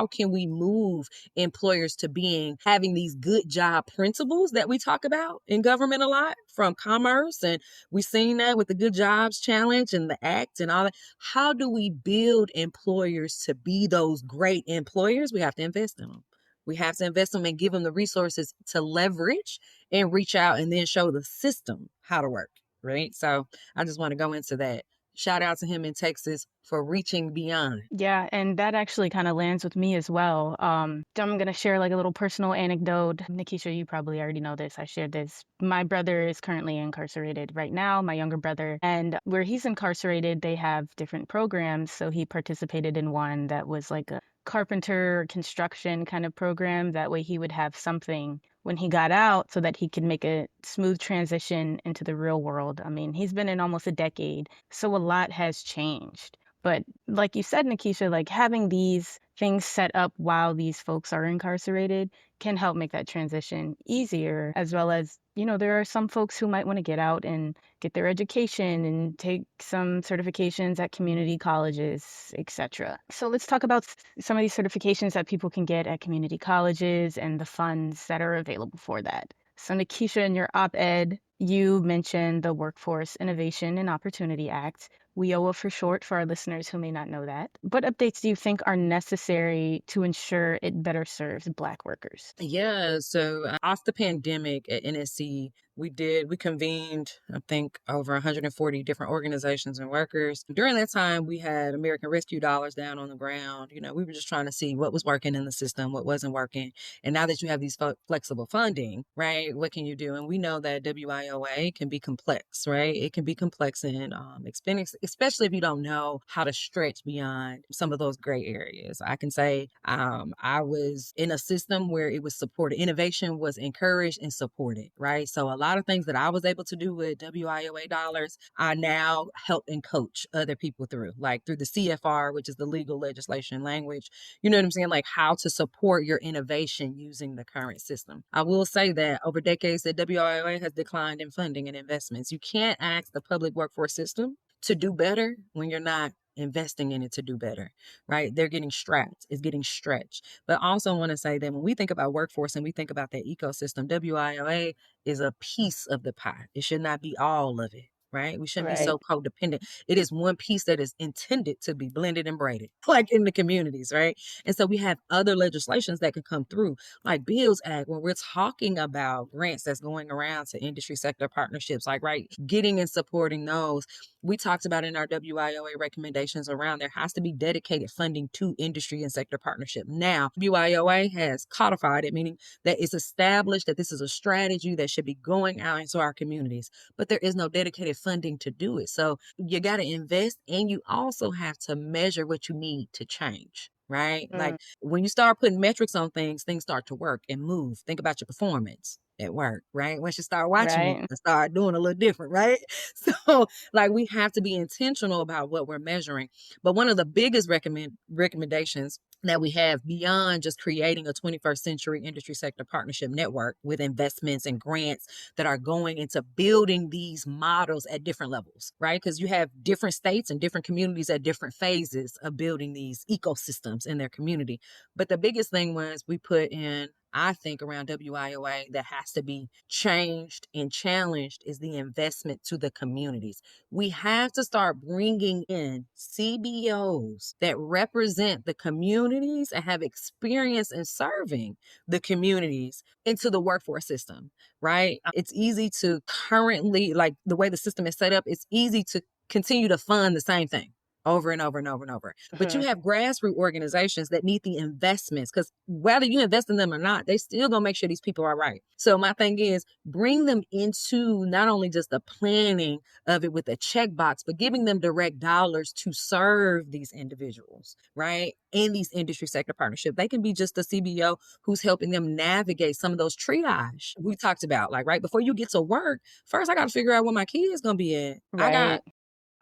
can we move employers to having these good job principles that we talk about in government a lot from commerce, and we've seen that with the Good Jobs Challenge and the Act and all that. How do we build employers to be those great employers? We have to invest in them. We have to invest in them and give them the resources to leverage and reach out and then show the system how to work, right? So I just want to go into that. Shout out to him in Texas for reaching beyond. Yeah, and that actually kind of lands with me as well. I'm going to share like a little personal anecdote. Nakeisha, you probably already know this. I shared this. My brother is currently incarcerated right now, my younger brother. And where he's incarcerated, they have different programs. So he participated in one that was like a carpenter construction kind of program. That way he would have something when he got out so that he could make a smooth transition into the real world. I mean, he's been in almost a decade, so a lot has changed. But like you said, Nakeisha, like having these things set up while these folks are incarcerated can help make that transition easier, as well as, there are some folks who might want to get out and get their education and take some certifications at community colleges, etc. So let's talk about some of these certifications that people can get at community colleges and the funds that are available for that. So Nakeisha, in your op-ed, you mentioned the Workforce Innovation and Opportunity Act, WIOA for short, for our listeners who may not know that. What updates do you think are necessary to ensure it better serves Black workers? Yeah, so off the pandemic at NSC, we convened, I think, over 140 different organizations and workers. During that time, we had American Rescue dollars down on the ground. We were just trying to see what was working in the system, what wasn't working. And now that you have these flexible funding, right, what can you do? And we know that WIOA can be complex, right? It can be complex and expensive, especially if you don't know how to stretch beyond some of those gray areas. I can say I was in a system where it was supported. Innovation was encouraged and supported, right? So a lot of things that I was able to do with WIOA dollars, I now help and coach other people through, like through the CFR, which is the legal legislation language. You know what I'm saying? Like how to support your innovation using the current system. I will say that over decades, the WIOA has declined in funding and investments. You can't ask the public workforce system to do better when you're not investing in it to do better, right? They're getting strapped, it's getting stretched. But I also want to say that when we think about workforce and we think about that ecosystem, WIOA is a piece of the pie. It should not be all of it, right? We shouldn't be so codependent. It is one piece that is intended to be blended and braided, like in the communities, right? And so we have other legislations that can come through, like Bills Act, when we're talking about grants that's going around to industry sector partnerships, like, right, getting and supporting those. We talked about in our WIOA recommendations around there has to be dedicated funding to industry and sector partnership. Now, WIOA has codified it, meaning that it's established that this is a strategy that should be going out into our communities, but there is no dedicated funding to do it. So you got to invest, and you also have to measure what you need to change. Right? Like when you start putting metrics on things start to work and move. Think about your performance at work, right? Once you start watching it and start doing a little different, right? So like we have to be intentional about what we're measuring. But one of the biggest recommendations that we have beyond just creating a 21st century industry sector partnership network with investments and grants that are going into building these models at different levels, right? Because you have different states and different communities at different phases of building these ecosystems in their community. But the biggest thing was we put in, I think, around WIOA that has to be changed and challenged is the investment to the communities. We have to start bringing in CBOs that represent the communities and have experience in serving the communities into the workforce system, right? It's easy to currently, like the way the system is set up, it's easy to continue to fund the same thing over and over and over and over. But you have grassroots organizations that need the investments, because whether you invest in them or not, they still gonna make sure these people are right. So my thing is bring them into not only just the planning of it with a checkbox, but giving them direct dollars to serve these individuals, right? In these industry sector partnerships. They can be just a CBO who's helping them navigate some of those triage we talked about. Like, right before you get to work, first I got to figure out where my kid's gonna be at.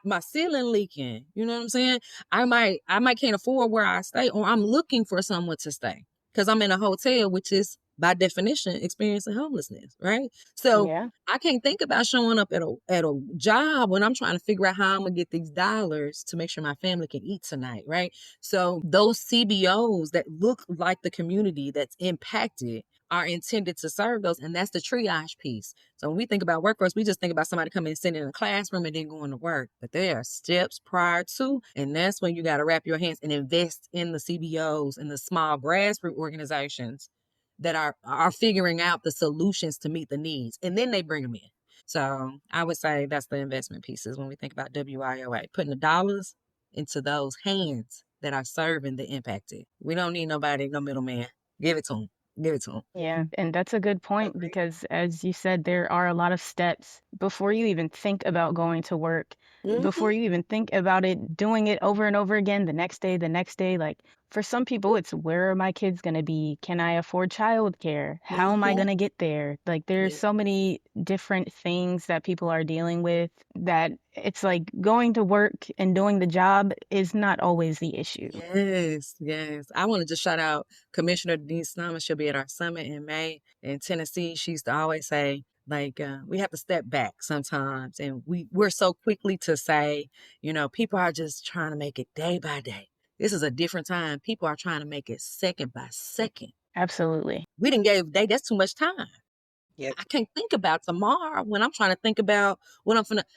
my ceiling leaking. You know what I'm saying? I might can't afford where I stay, or I'm looking for somewhere to stay because I'm in a hotel, which is by definition experiencing homelessness, right? So Yeah. I can't think about showing up at a job when I'm trying to figure out how I'm gonna get these dollars to make sure my family can eat tonight, right? So those CBOs that look like the community that's impacted are intended to serve those, and that's the triage piece. So when we think about workforce, we just think about somebody coming and sitting in a classroom and then going to work. But there are steps prior to, and that's when you got to wrap your hands and invest in the CBOs and the small grassroots organizations that are figuring out the solutions to meet the needs, and then they bring them in. So I would say that's the investment pieces when we think about WIOA, putting the dollars into those hands that are serving the impacted. We don't need nobody, no middleman. Give it to them. Give it to them. Yeah, and that's a good point because, as you said, there are a lot of steps before you even think about going to work, Mhm. before you even think about it, doing it over and over again the next day, the next day. Like for some people, it's where are my kids going to be? Can I afford childcare? How am I Mhm. going to get there? Like there's Yeah. so many different things that people are dealing with that it's like going to work and doing the job is not always the issue. Yes, yes. I want to just shout out Commissioner Denise Snowman. She'll be at our summit in May in Tennessee. She used to always say, like, we have to step back sometimes. And we're so quickly to say, people are just trying to make it day by day. This is a different time. People are trying to make it second by second. Absolutely. We didn't give a day. That's too much time. Yes. I can't think about tomorrow when I'm trying to think about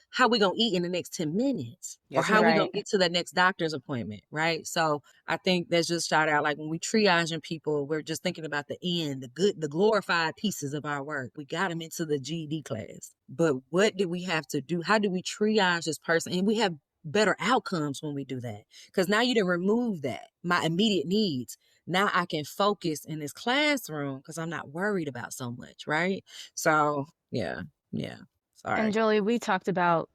how we gonna eat in the next 10 minutes, or Yes, how ma'am. we gonna Right. get to that next doctor's appointment, right? So I think that's just shout out, like when we triaging people, we're just thinking about the end, the glorified pieces of our work. We got them into the GED class, but what do we have to do? How do we triage this person? And we have better outcomes when we do that, because now you didn't remove that, my immediate needs. Now I can focus in this classroom because I'm not worried about so much, right? So yeah, yeah. And Sorry. Jolie, we talked about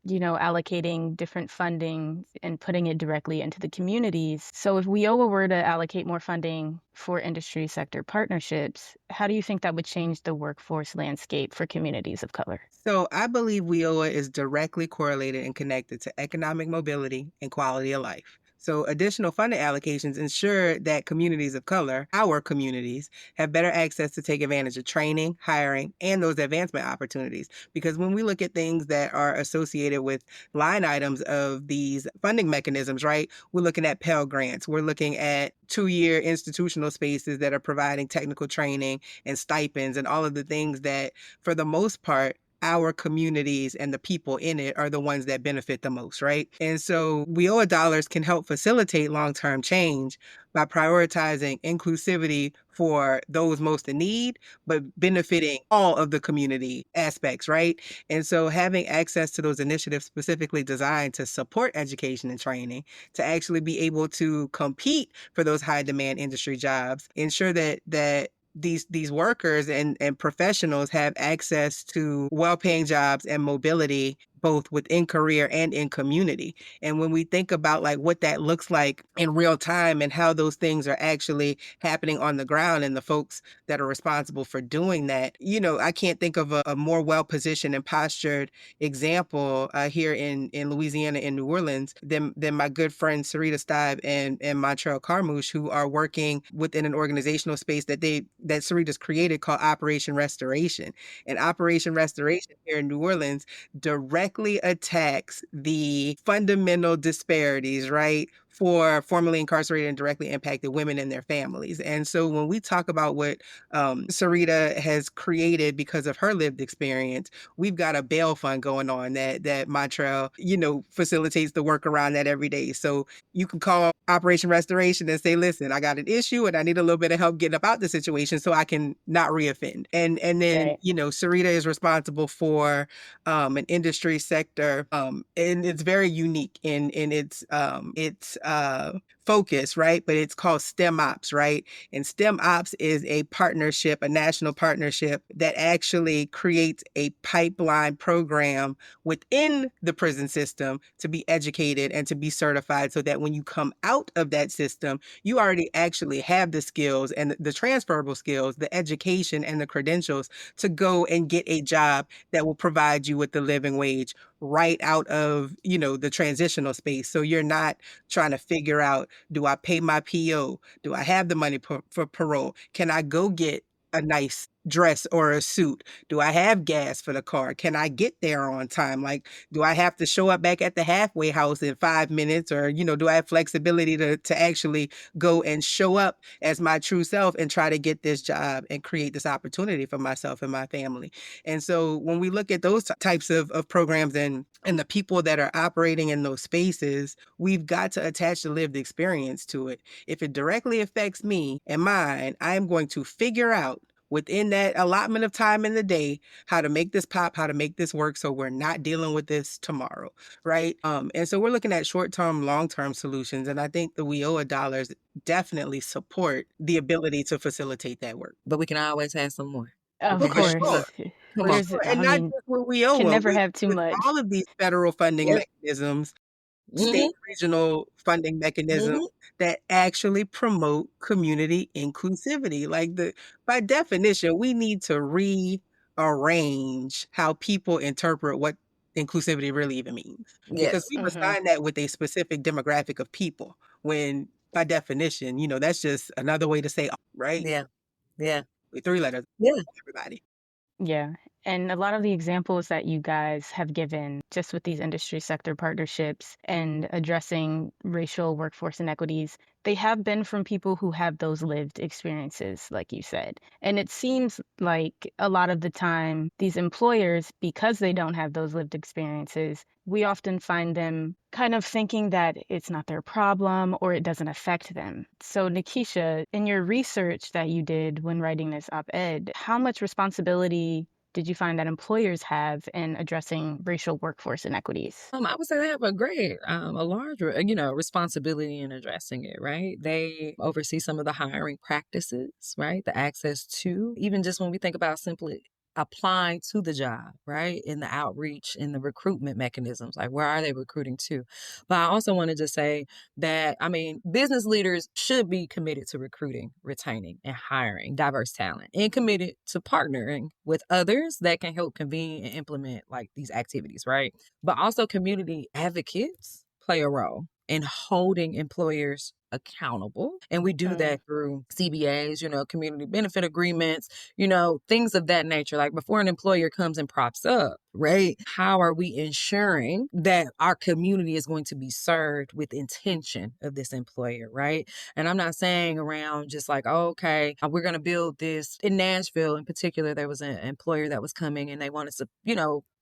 allocating different funding and putting it directly into the communities. So if WIOA were to allocate more funding for industry sector partnerships, how do you think that would change the workforce landscape for communities of color? So I believe WIOA is directly correlated and connected to economic mobility and quality of life. So additional funding allocations ensure that communities of color, our communities, have better access to take advantage of training, hiring, and those advancement opportunities. Because when we look at things that are associated with line items of these funding mechanisms, right, we're looking at Pell Grants. We're looking at 2-year institutional spaces that are providing technical training and stipends and all of the things that, for the most part, our communities and the people in it are the ones that benefit the most, right? And so WIOA dollars can help facilitate long-term change by prioritizing inclusivity for those most in need, but benefiting all of the community aspects, right? And so having access to those initiatives specifically designed to support education and training, to actually be able to compete for those high demand industry jobs, ensure that these workers and professionals have access to well-paying jobs and mobility both within career and in community. And when we think about like what that looks like in real time and how those things are actually happening on the ground and the folks that are responsible for doing that, I can't think of a more well-positioned and postured example here in Louisiana, in New Orleans, than my good friend Sarita Stibe and Montreal Carmouche, who are working within an organizational space that Sarita's created called Operation Restoration. And Operation Restoration here in New Orleans directly attacks the fundamental disparities, right, for formerly incarcerated and directly impacted women and their families. And so when we talk about what Sarita has created because of her lived experience, we've got a bail fund going on that Montreal, facilitates the work around that every day. So you can call Operation Restoration and say, listen, I got an issue and I need a little bit of help getting up out the situation so I can not reoffend. And then, Right. Sarita is responsible for an industry sector, and it's very unique in its focus, right? But it's called STEM Ops, right? And STEM Ops is a partnership, a national partnership that actually creates a pipeline program within the prison system to be educated and to be certified so that when you come out of that system, you already actually have the skills and the transferable skills, the education and the credentials to go and get a job that will provide you with the living wage right out of, the transitional space. So you're not trying to figure out, do I pay my PO? Do I have the money for parole? Can I go get a nice dress or a suit? Do I have gas for the car? Can I get there on time? Like, do I have to show up back at the halfway house in 5 minutes? Or, do I have flexibility to actually go and show up as my true self and try to get this job and create this opportunity for myself and my family? And so when we look at those types of programs and the people that are operating in those spaces, we've got to attach the lived experience to it. If it directly affects me and mine, I am going to figure out within that allotment of time in the day how to make this pop, how to make this work, so we're not dealing with this tomorrow, right? And so we're looking at short-term, long-term solutions, and I think the WIOA dollars definitely support the ability to facilitate that work. But we can always have some more. Of For course. sure. Come For on. sure. I And not mean, just with can WIOA, never have too with much. all of these federal funding Yep. mechanisms, Mm-hmm. state regional funding mechanisms that actually promote community inclusivity. Like by definition, we need to rearrange how people interpret what inclusivity really even means. Because Yes. we've assigned that with a specific demographic of people, when by definition, that's just another way to say, right? Yeah. Yeah. With 3 letters, Yeah. everybody. Yeah. And a lot of the examples that you guys have given just with these industry sector partnerships and addressing racial workforce inequities, they have been from people who have those lived experiences, like you said. And it seems like a lot of the time, these employers, because they don't have those lived experiences, we often find them kind of thinking that it's not their problem or it doesn't affect them. So, Nakeisha, in your research that you did when writing this op-ed, how much responsibility did you find that employers have in addressing racial workforce inequities? I would say they have a large, responsibility in addressing it, right? They oversee some of the hiring practices, right? The access to, even just when we think about simply applying to the job, right? In the outreach, in the recruitment mechanisms, like where are they recruiting to? But I also wanted to say that, business leaders should be committed to recruiting, retaining, and hiring diverse talent, and committed to partnering with others that can help convene and implement like these activities, right? But also community advocates play a role in holding employers accountable. And we do that through CBAs, community benefit agreements, things of that nature. Like before an employer comes and props up, right? How are we ensuring that our community is going to be served with intention of this employer, right? And I'm not saying around just like, oh, okay, we're going to build this. In Nashville in particular, there was an employer that was coming and they wanted to,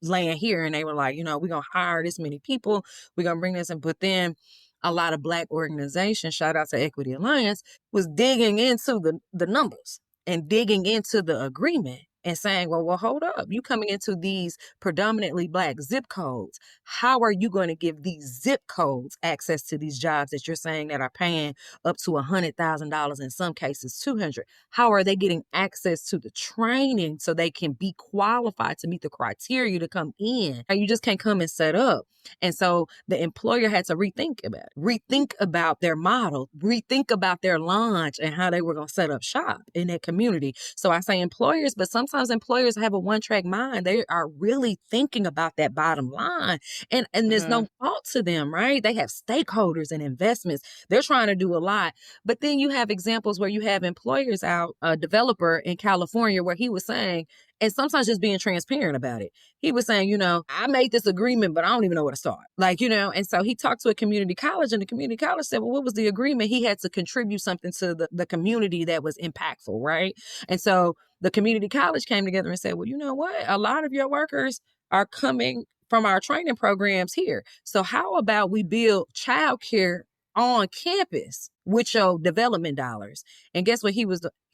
land here. And they were like, we're going to hire this many people. We're going to bring this. But then a lot of Black organizations, shout out to Equity Alliance, was digging into the numbers and digging into the agreement and saying, well, hold up. You coming into these predominantly Black zip codes. How are you going to give these zip codes access to these jobs that you're saying that are paying up to $100,000, in some cases $200,000? How are they getting access to the training so they can be qualified to meet the criteria to come in? You just can't come and set up. And so the employer had to rethink about their model, rethink about their launch and how they were going to set up shop in that community. So I say employers, but sometimes employers have a one-track mind. They are really thinking about that bottom line. And there's no fault to them, right? They have stakeholders and investments. They're trying to do a lot. But then you have examples where you have employers out, a developer in California where he was saying, and sometimes just being transparent about it. He was saying, I made this agreement, but I don't even know where to start. And so he talked to a community college and the community college said, well, what was the agreement? He had to contribute something to the community that was impactful, right? And so the community college came together and said, well, you know what? A lot of your workers are coming from our training programs here. So how about we build childcare on campus with your development dollars? And guess what? He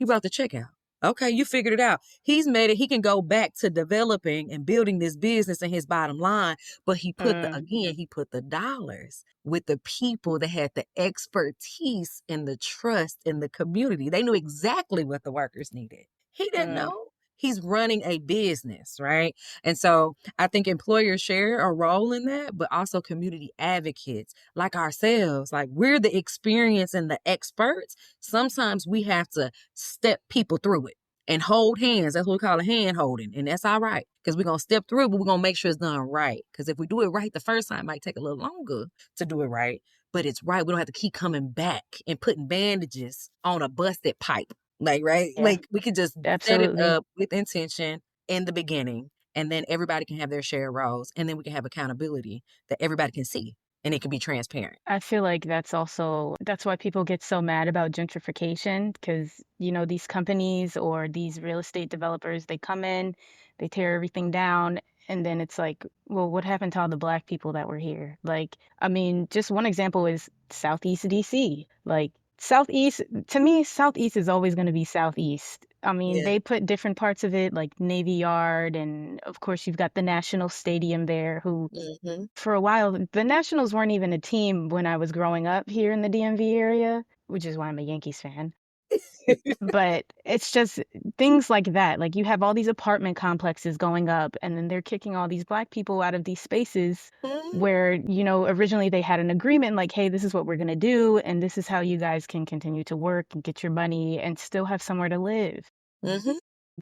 brought the check out. Okay, you figured it out. He's made it. He can go back to developing and building this business and his bottom line. But he put the dollars with the people that had the expertise and the trust in the community. They knew exactly what the workers needed. He didn't know. He's running a business, right? And so I think employers share a role in that, but also community advocates like ourselves, like we're the experience and the experts. Sometimes we have to step people through it and hold hands. That's what we call a hand holding. And that's all right, because we're going to step through it, but we're going to make sure it's done right. Because if we do it right the first time, it might take a little longer to do it right, but it's right. We don't have to keep coming back and putting bandages on a busted pipe. Like, right? Yeah, Like, we can just set it absolutely. up with intention in the beginning, and then everybody can have their share of roles, and then we can have accountability that everybody can see, and it can be transparent. I feel like that's why people get so mad about gentrification because, these companies or these real estate developers, they come in, they tear everything down, and then it's like, well, what happened to all the Black people that were here? Like, I mean, just one example is Southeast DC. Like, Southeast, to me, Southeast is always going to be Southeast. I mean, Yeah. they put different parts of it, like Navy Yard, and of course, you've got the National Stadium there, who Mm-hmm. for a while, the Nationals weren't even a team when I was growing up here in the DMV area, which is why I'm a Yankees fan. But it's just things like that. Like you have all these apartment complexes going up, and then they're kicking all these Black people out of these spaces where, originally they had an agreement like, hey, this is what we're going to do, and this is how you guys can continue to work and get your money and still have somewhere to live. Mm-hmm.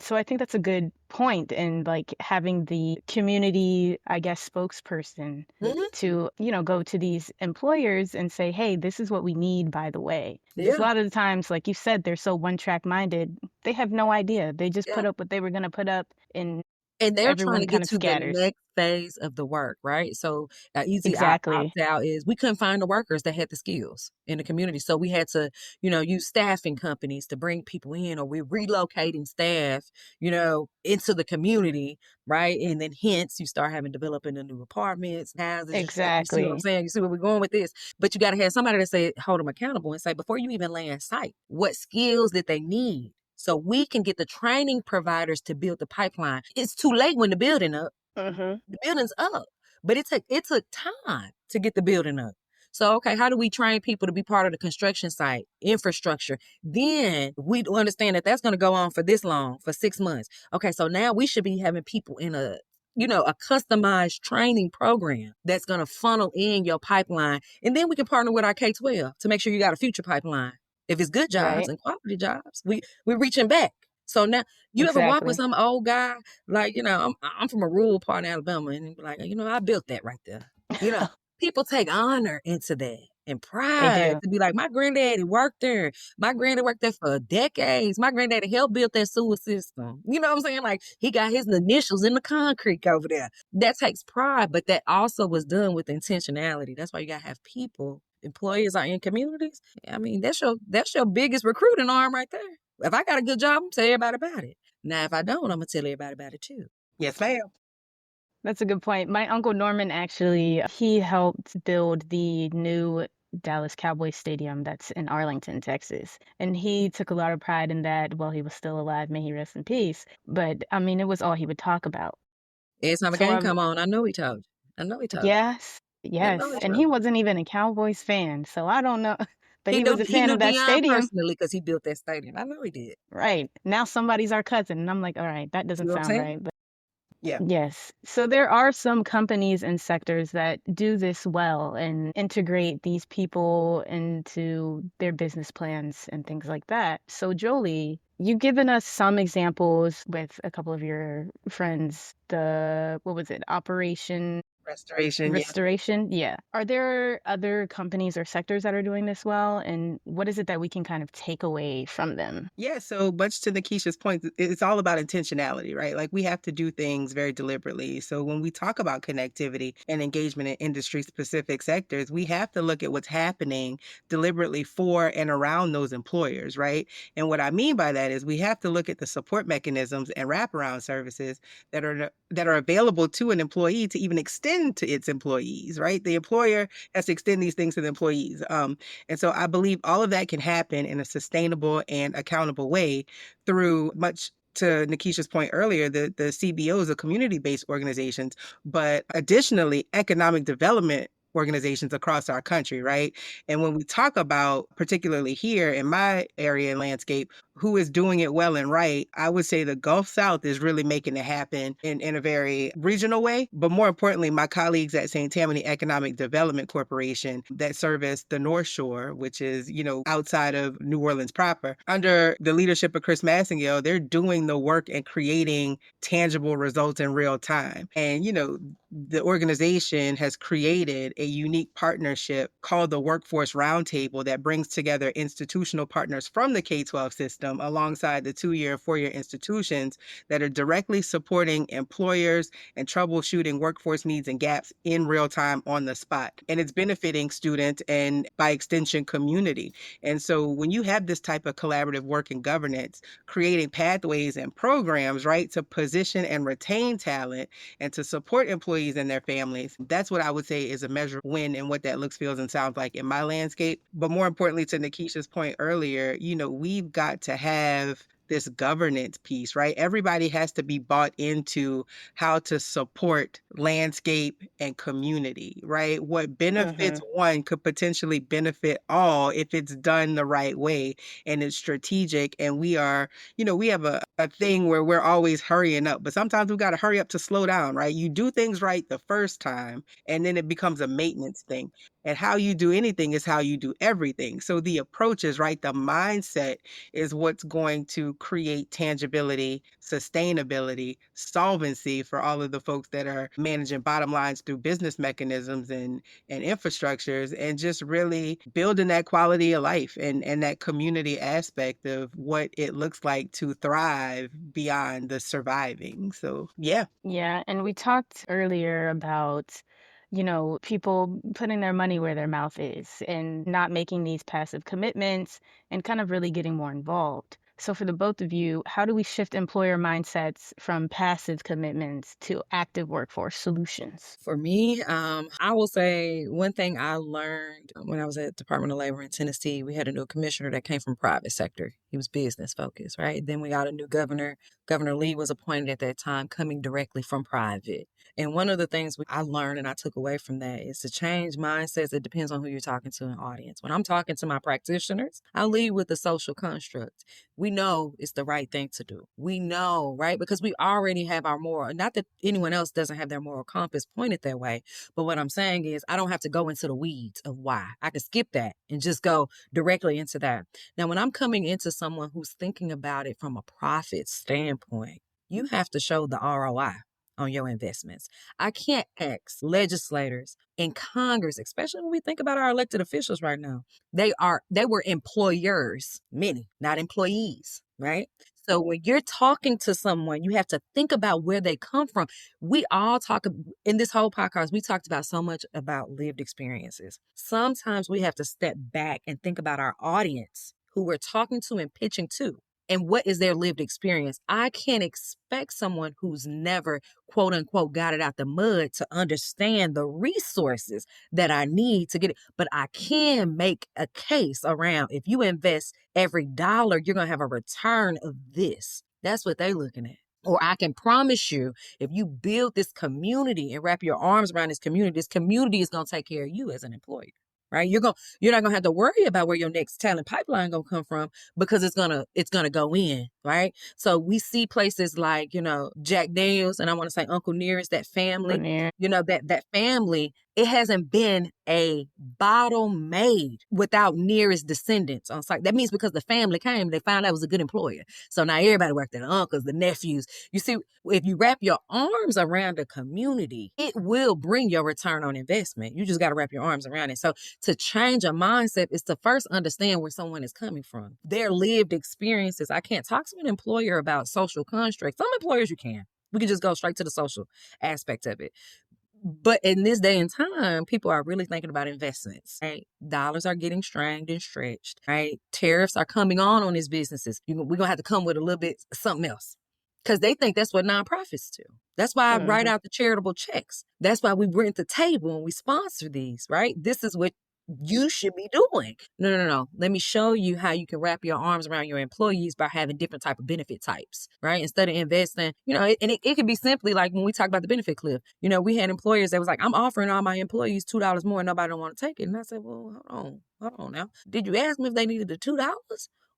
So I think that's a good point in like having the community, I guess, spokesperson Mm-hmm. to, go to these employers and say, hey, this is what we need, by the way. Because a Yeah. lot of the times, like you said, they're so one-track minded, they have no idea. They just Yeah. put up what they were going to put up, and And they're trying everyone to kind get of to the scatters. next phase of the work, right? So easy Exactly. opt out is we couldn't find the workers that had the skills in the community. So we had to, use staffing companies to bring people in, or we're relocating staff, into the community, right? And then hence you start having developing the new apartments, houses and stuff. You see what I'm Exactly. saying? You see where we're going with this? But you got to have somebody to say, hold them accountable and say, before you even land site, what skills did they need? So we can get the training providers to build the pipeline. It's too late when the building up. Mm-hmm. The building's up, but it took time to get the building up. So okay, how do we train people to be part of the construction site infrastructure? Then we understand that that's going to go on for this long, for 6 months. Okay, so now we should be having people in a customized training program that's going to funnel in your pipeline, and then we can partner with our K-12 to make sure you got a future pipeline. If it's good jobs Right. and quality jobs, we're reaching back. So now, you ever walk with Exactly. some old guy, like, I'm from a rural part of Alabama, and he be like, I built that right there. You know, People take honor into that and They pride do. to be like, my granddaddy worked there. My granddaddy worked there for decades. My granddaddy helped build that sewer system. You know what I'm saying? Like, he got his initials in the concrete over there. That takes pride, but that also was done with intentionality. That's why you gotta have people. Employers are in communities. I mean, that's your biggest recruiting arm right there. If I got a good job, I'm tell everybody about it. Now, if I don't, I'm gonna tell everybody about it too. Yes, ma'am. That's a good point. My uncle Norman actually, he helped build the new Dallas Cowboys Stadium that's in Arlington, Texas. And he took a lot of pride in that while he was still alive. May he rest in peace. But I mean, it was all he would talk about. Every time a So game come on, I know he told you. I know he told you. yes, I know yes. he And told he you. wasn't even a Cowboys fan. So I don't know. But He he knew was a he fan knew of that Dion stadium. personally because he built that stadium. I know he did. Right. Now somebody's our cousin. And I'm like, all right, that See doesn't what I'm sound saying? right. Yeah. Yes. So there are some companies and sectors that do this well and integrate these people into their business plans and things like that. So, Jolie, you've given us some examples with a couple of your friends. What was it? Operation Restoration. Yeah. Restoration? Yeah. Are there other companies or sectors that are doing this well? And what is it that we can kind of take away from them? Yeah, so much to Nakeisha's point, it's all about intentionality, right? Like we have to do things very deliberately. So when we talk about connectivity and engagement in industry specific sectors, we have to look at what's happening deliberately for and around those employers, right? And what I mean by that is we have to look at the support mechanisms and wraparound services that are available to an employee to even extend to its employees, right? The employer has to extend these things to the employees. And so I believe all of that can happen in a sustainable and accountable way through much to Nakeisha's point earlier, the CBOs are community-based organizations, but additionally, economic development organizations across our country, right? And when we talk about, particularly here in my area and landscape, who is doing it well and right, I would say the Gulf South is really making it happen in a very regional way. But more importantly, my colleagues at St. Tammany Economic Development Corporation that service the North Shore, which is, outside of New Orleans proper, under the leadership of Chris Massengale, they're doing the work and creating tangible results in real time. And, the organization has created a unique partnership called the Workforce Roundtable that brings together institutional partners from the K-12 system alongside the 2-year and 4-year institutions that are directly supporting employers and troubleshooting workforce needs and gaps in real time on the spot. And it's benefiting students and by extension community. And so when you have this type of collaborative work and governance, creating pathways and programs, right, to position and retain talent and to support employees and their families, that's what I would say is a measure of win and what that looks, feels, and sounds like in my landscape. But more importantly, to Nakeisha's point earlier, we've got to have this governance piece, right? Everybody has to be bought into how to support landscape and community, right? What benefits one could potentially benefit all if it's done the right way and it's strategic. And we are, we have a thing where we're always hurrying up, but sometimes we've got to hurry up to slow down, right? You do things right the first time, and then it becomes a maintenance thing. And how you do anything is how you do everything. So the approach is right. The mindset is what's going to create tangibility, sustainability, solvency for all of the folks that are managing bottom lines through business mechanisms and infrastructures, and just really building that quality of life and that community aspect of what it looks like to thrive beyond the surviving. So, yeah. Yeah, and we talked earlier about, people putting their money where their mouth is and not making these passive commitments and kind of really getting more involved. So for the both of you, how do we shift employer mindsets from passive commitments to active workforce solutions? For me, I will say one thing I learned when I was at Department of Labor in Tennessee, we had a new commissioner that came from private sector. He was business focused, right? Then we got a new governor. Governor Lee was appointed at that time, coming directly from private. And one of the things I learned and I took away from that is to change mindsets. It depends on who you're talking to in audience. When I'm talking to my practitioners, I lead with the social construct. We know it's the right thing to do. We know, right? Because we already have our moral, not that anyone else doesn't have their moral compass pointed that way. But what I'm saying is I don't have to go into the weeds of why. I can skip that and just go directly into that. Now, when I'm coming into someone who's thinking about it from a profit standpoint, you have to show the ROI on your investments. I can't ask legislators in Congress, especially when we think about our elected officials right now. They were employers, many, not employees, right? So when you're talking to someone, you have to think about where they come from. We all talk in this whole podcast, we talked about so much about lived experiences. Sometimes we have to step back and think about our audience who we're talking to and pitching to. And what is their lived experience? I can't expect someone who's never, quote unquote, got it out the mud to understand the resources that I need to get it. But I can make a case around if you invest every dollar, you're going to have a return of this. That's what they're looking at. Or I can promise you, if you build this community and wrap your arms around this community is going to take care of you as an employer. Right? You're not gonna have to worry about where your next talent pipeline gonna come from because it's gonna go in, right? So we see places like, Jack Daniels, and I want to say Uncle Nearest, that family, that family, it hasn't been a bottle made without Nearest descendants on site. That means because the family came, they found out it was a good employer. So now everybody worked there, the uncles, the nephews. You see, if you wrap your arms around a community, it will bring your return on investment. You just got to wrap your arms around it. So to change a mindset is to first understand where someone is coming from, their lived experiences. I can't talk to an employer about social constructs. Some employers you can. We can just go straight to the social aspect of it. But in this day and time, people are really thinking about investments, right? Dollars are getting strained and stretched, right? Tariffs are coming on these businesses. We're going to have to come with a little bit something else because they think that's what nonprofits do. That's why I write out the charitable checks. That's why we bring the table and we sponsor these, right? This is what you should be doing. No. Let me show you how you can wrap your arms around your employees by having different type of benefit types, right? Instead of investing, and it could be simply like when we talk about the benefit cliff, we had employers that was like, I'm offering all my employees $2 more and nobody don't want to take it. And I said, well, hold on now. Did you ask them if they needed the $2?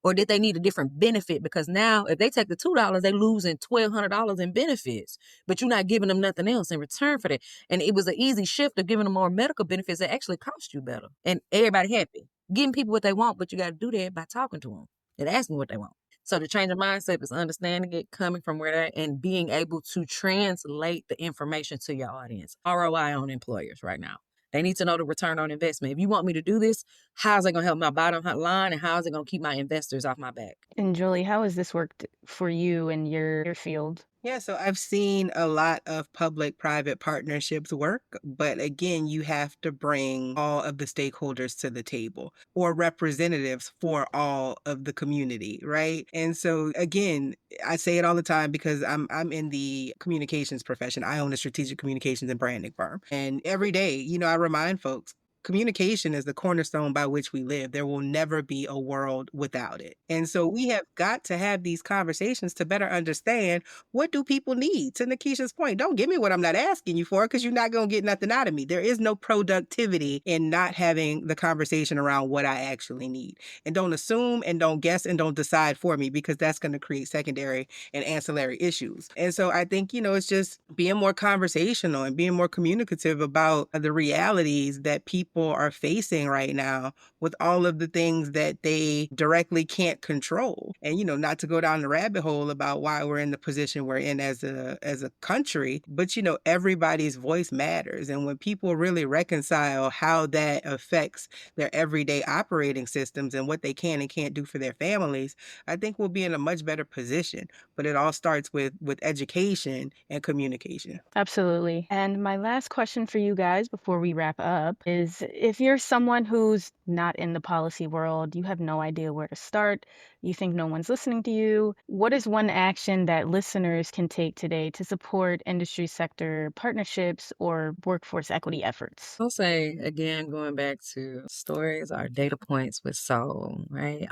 Or did they need a different benefit? Because now if they take the $2, they losing $1,200 in benefits, but you're not giving them nothing else in return for that. And it was an easy shift of giving them more medical benefits that actually cost you better. And everybody happy. Giving people what they want, but you got to do that by talking to them and asking what they want. So the change of mindset is understanding it, coming from where they're, and being able to translate the information to your audience. ROI on employers right now. They need to know the return on investment. If you want me to do this, how is it going to help my bottom line, and how is it going to keep my investors off my back? And Jolie, how has this worked for you in your field? Yeah, so I've seen a lot of public-private partnerships work, but again, you have to bring all of the stakeholders to the table or representatives for all of the community, right? And so again, I say it all the time because I'm in the communications profession. I own a strategic communications and branding firm. And every day, I remind folks, communication is the cornerstone by which we live. There will never be a world without it. And so we have got to have these conversations to better understand, what do people need? To Nakeisha's point, don't give me what I'm not asking you for, because you're not going to get nothing out of me. There is no productivity in not having the conversation around what I actually need. And don't assume and don't guess and don't decide for me, because that's going to create secondary and ancillary issues. And so I think, it's just being more conversational and being more communicative about the realities that people are facing right now with all of the things that they directly can't control. And, not to go down the rabbit hole about why we're in the position we're in as a country, but, everybody's voice matters. And when people really reconcile how that affects their everyday operating systems and what they can and can't do for their families, I think we'll be in a much better position. But it all starts with education and communication. Absolutely. And my last question for you guys before we wrap up is, if you're someone who's not in the policy world, you have no idea where to start, you think no one's listening to you, what is one action that listeners can take today to support industry sector partnerships or workforce equity efforts? I'll say, again, going back to stories or data points with soul, right?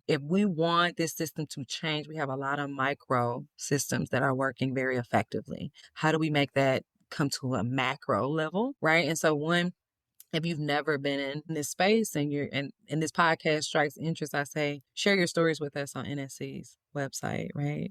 If we want this system to change, we have a lot of micro systems that are working very effectively. How do we make that come to a macro level, right? And so if you've never been in this space and and this podcast strikes interest, I say share your stories with us on NSC's website, right?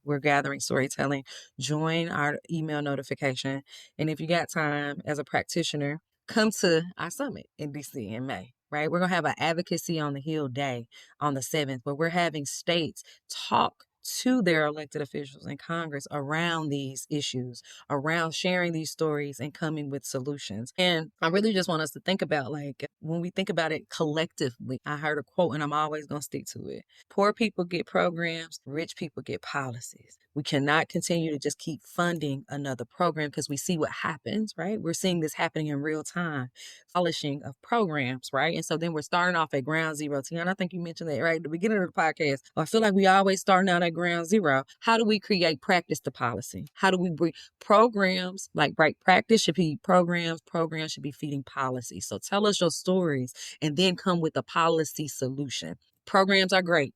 We're gathering storytelling. Join our email notification, and if you got time as a practitioner, come to our summit in DC in May. Right, we're gonna have an advocacy on the Hill Day on the 7th, where we're having states talk to their elected officials in Congress around these issues, around sharing these stories and coming with solutions. And I really just want us to think about, like, when we think about it collectively, I heard a quote and I'm always going to stick to it. Poor people get programs, rich people get policies. We cannot continue to just keep funding another program, because we see what happens, right? We're seeing this happening in real time, polishing of programs, right? And so then we're starting off at ground zero. Tianna, I think you mentioned that right at the beginning of the podcast. I feel like we always starting out at ground zero. How do we create practice to policy? How do we bring programs, like, right, practice should be programs should be feeding policy. So tell us your stories and then come with a policy solution. Programs are great,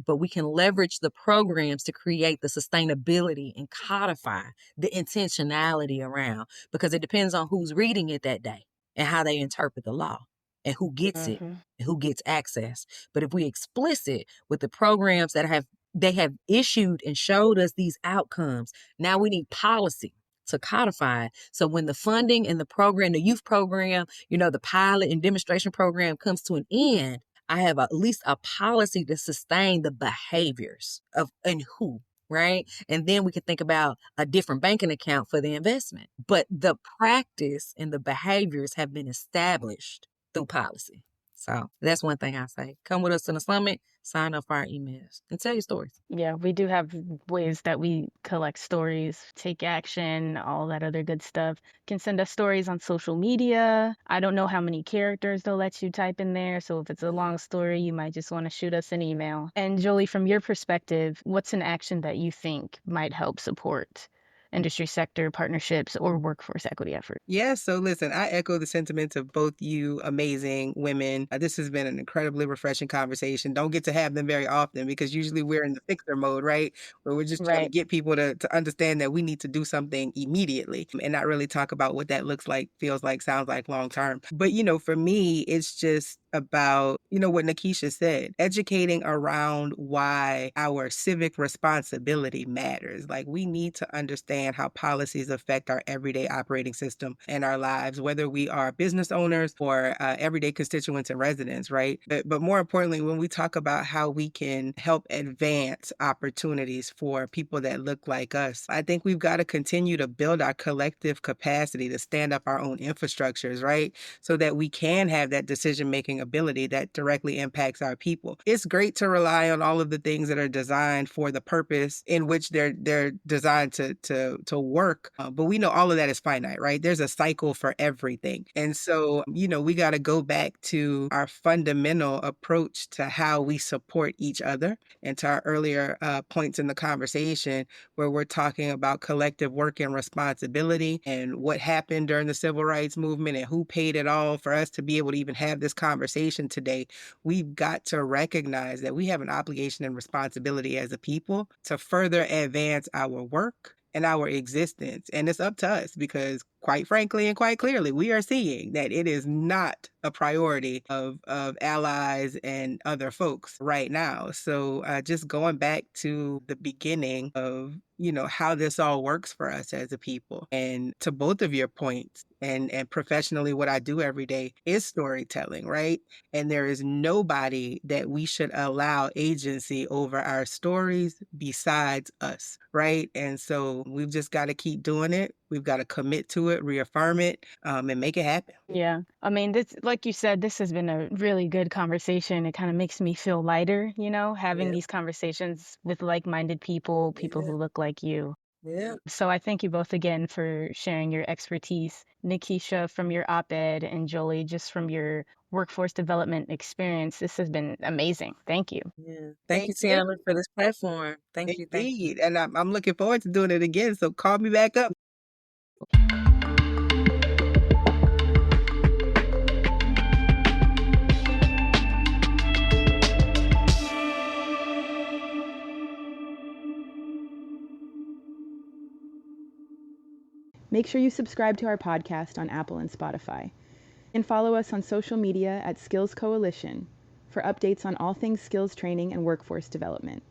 but we can leverage the programs to create the sustainability and codify the intentionality around, because it depends on who's reading it that day and how they interpret the law and who gets it and who gets access. But if we explicit with the programs that they have issued and showed us these outcomes, now we need policy to codify it. So when the funding and the program, the youth program, the pilot and demonstration program comes to an end, I have at least a policy to sustain the behaviors of and who, right? And then we can think about a different banking account for the investment. But the practice and the behaviors have been established through policy. So that's one thing I say. Come with us to the summit, sign up for our emails, and tell your stories. Yeah, we do have ways that we collect stories, take action, all that other good stuff. You can send us stories on social media. I don't know how many characters they'll let you type in there, so if it's a long story, you might just want to shoot us an email. And Jolie, from your perspective, what's an action that you think might help support industry sector partnerships or workforce equity efforts? Yeah, so listen, I echo the sentiments of both you amazing women. This has been an incredibly refreshing conversation. Don't get to have them very often, because usually we're in the fixer mode, right? Where we're just trying to get people to understand that we need to do something immediately and not really talk about what that looks like, feels like, sounds like long term. But, for me, it's just about, what Nakeisha said, educating around why our civic responsibility matters. Like, we need to understand how policies affect our everyday operating system and our lives, whether we are business owners or everyday constituents and residents, right? But more importantly, when we talk about how we can help advance opportunities for people that look like us, I think we've got to continue to build our collective capacity to stand up our own infrastructures, right? So that we can have that decision-making ability that directly impacts our people. It's great to rely on all of the things that are designed for the purpose in which they're designed to work, but we know all of that is finite, right? There's a cycle for everything. And so, we got to go back to our fundamental approach to how we support each other, and to our earlier points in the conversation where we're talking about collective work and responsibility and what happened during the civil rights movement and who paid it all for us to be able to even have this conversation today. We've got to recognize that we have an obligation and responsibility as a people to further advance our work and our existence. And it's up to us because, quite frankly and quite clearly, we are seeing that it is not a priority of allies and other folks right now. So just going back to the beginning of, how this all works for us as a people, and to both of your points, and professionally, what I do every day is storytelling, right? And there is nobody that we should allow agency over our stories besides us, right? And so we've just got to keep doing it. We've got to commit to it, reaffirm it, and make it happen. Yeah. I mean, this, like you said, this has been a really good conversation. It kind of makes me feel lighter, having Yeah, these conversations with like-minded people, people yeah, who look like you. yeah. So I thank you both again for sharing your expertise. Nakeisha, from your op-ed, and Jolie, just from your workforce development experience. This has been amazing. Thank you. Yeah. Thank Thank you, you. Tiana, for this platform. Thank you. Thank you. Indeed. And I'm looking forward to doing it again. So call me back up. Make sure you subscribe to our podcast on Apple and Spotify. And follow us on social media at Skills Coalition for updates on all things skills training and workforce development.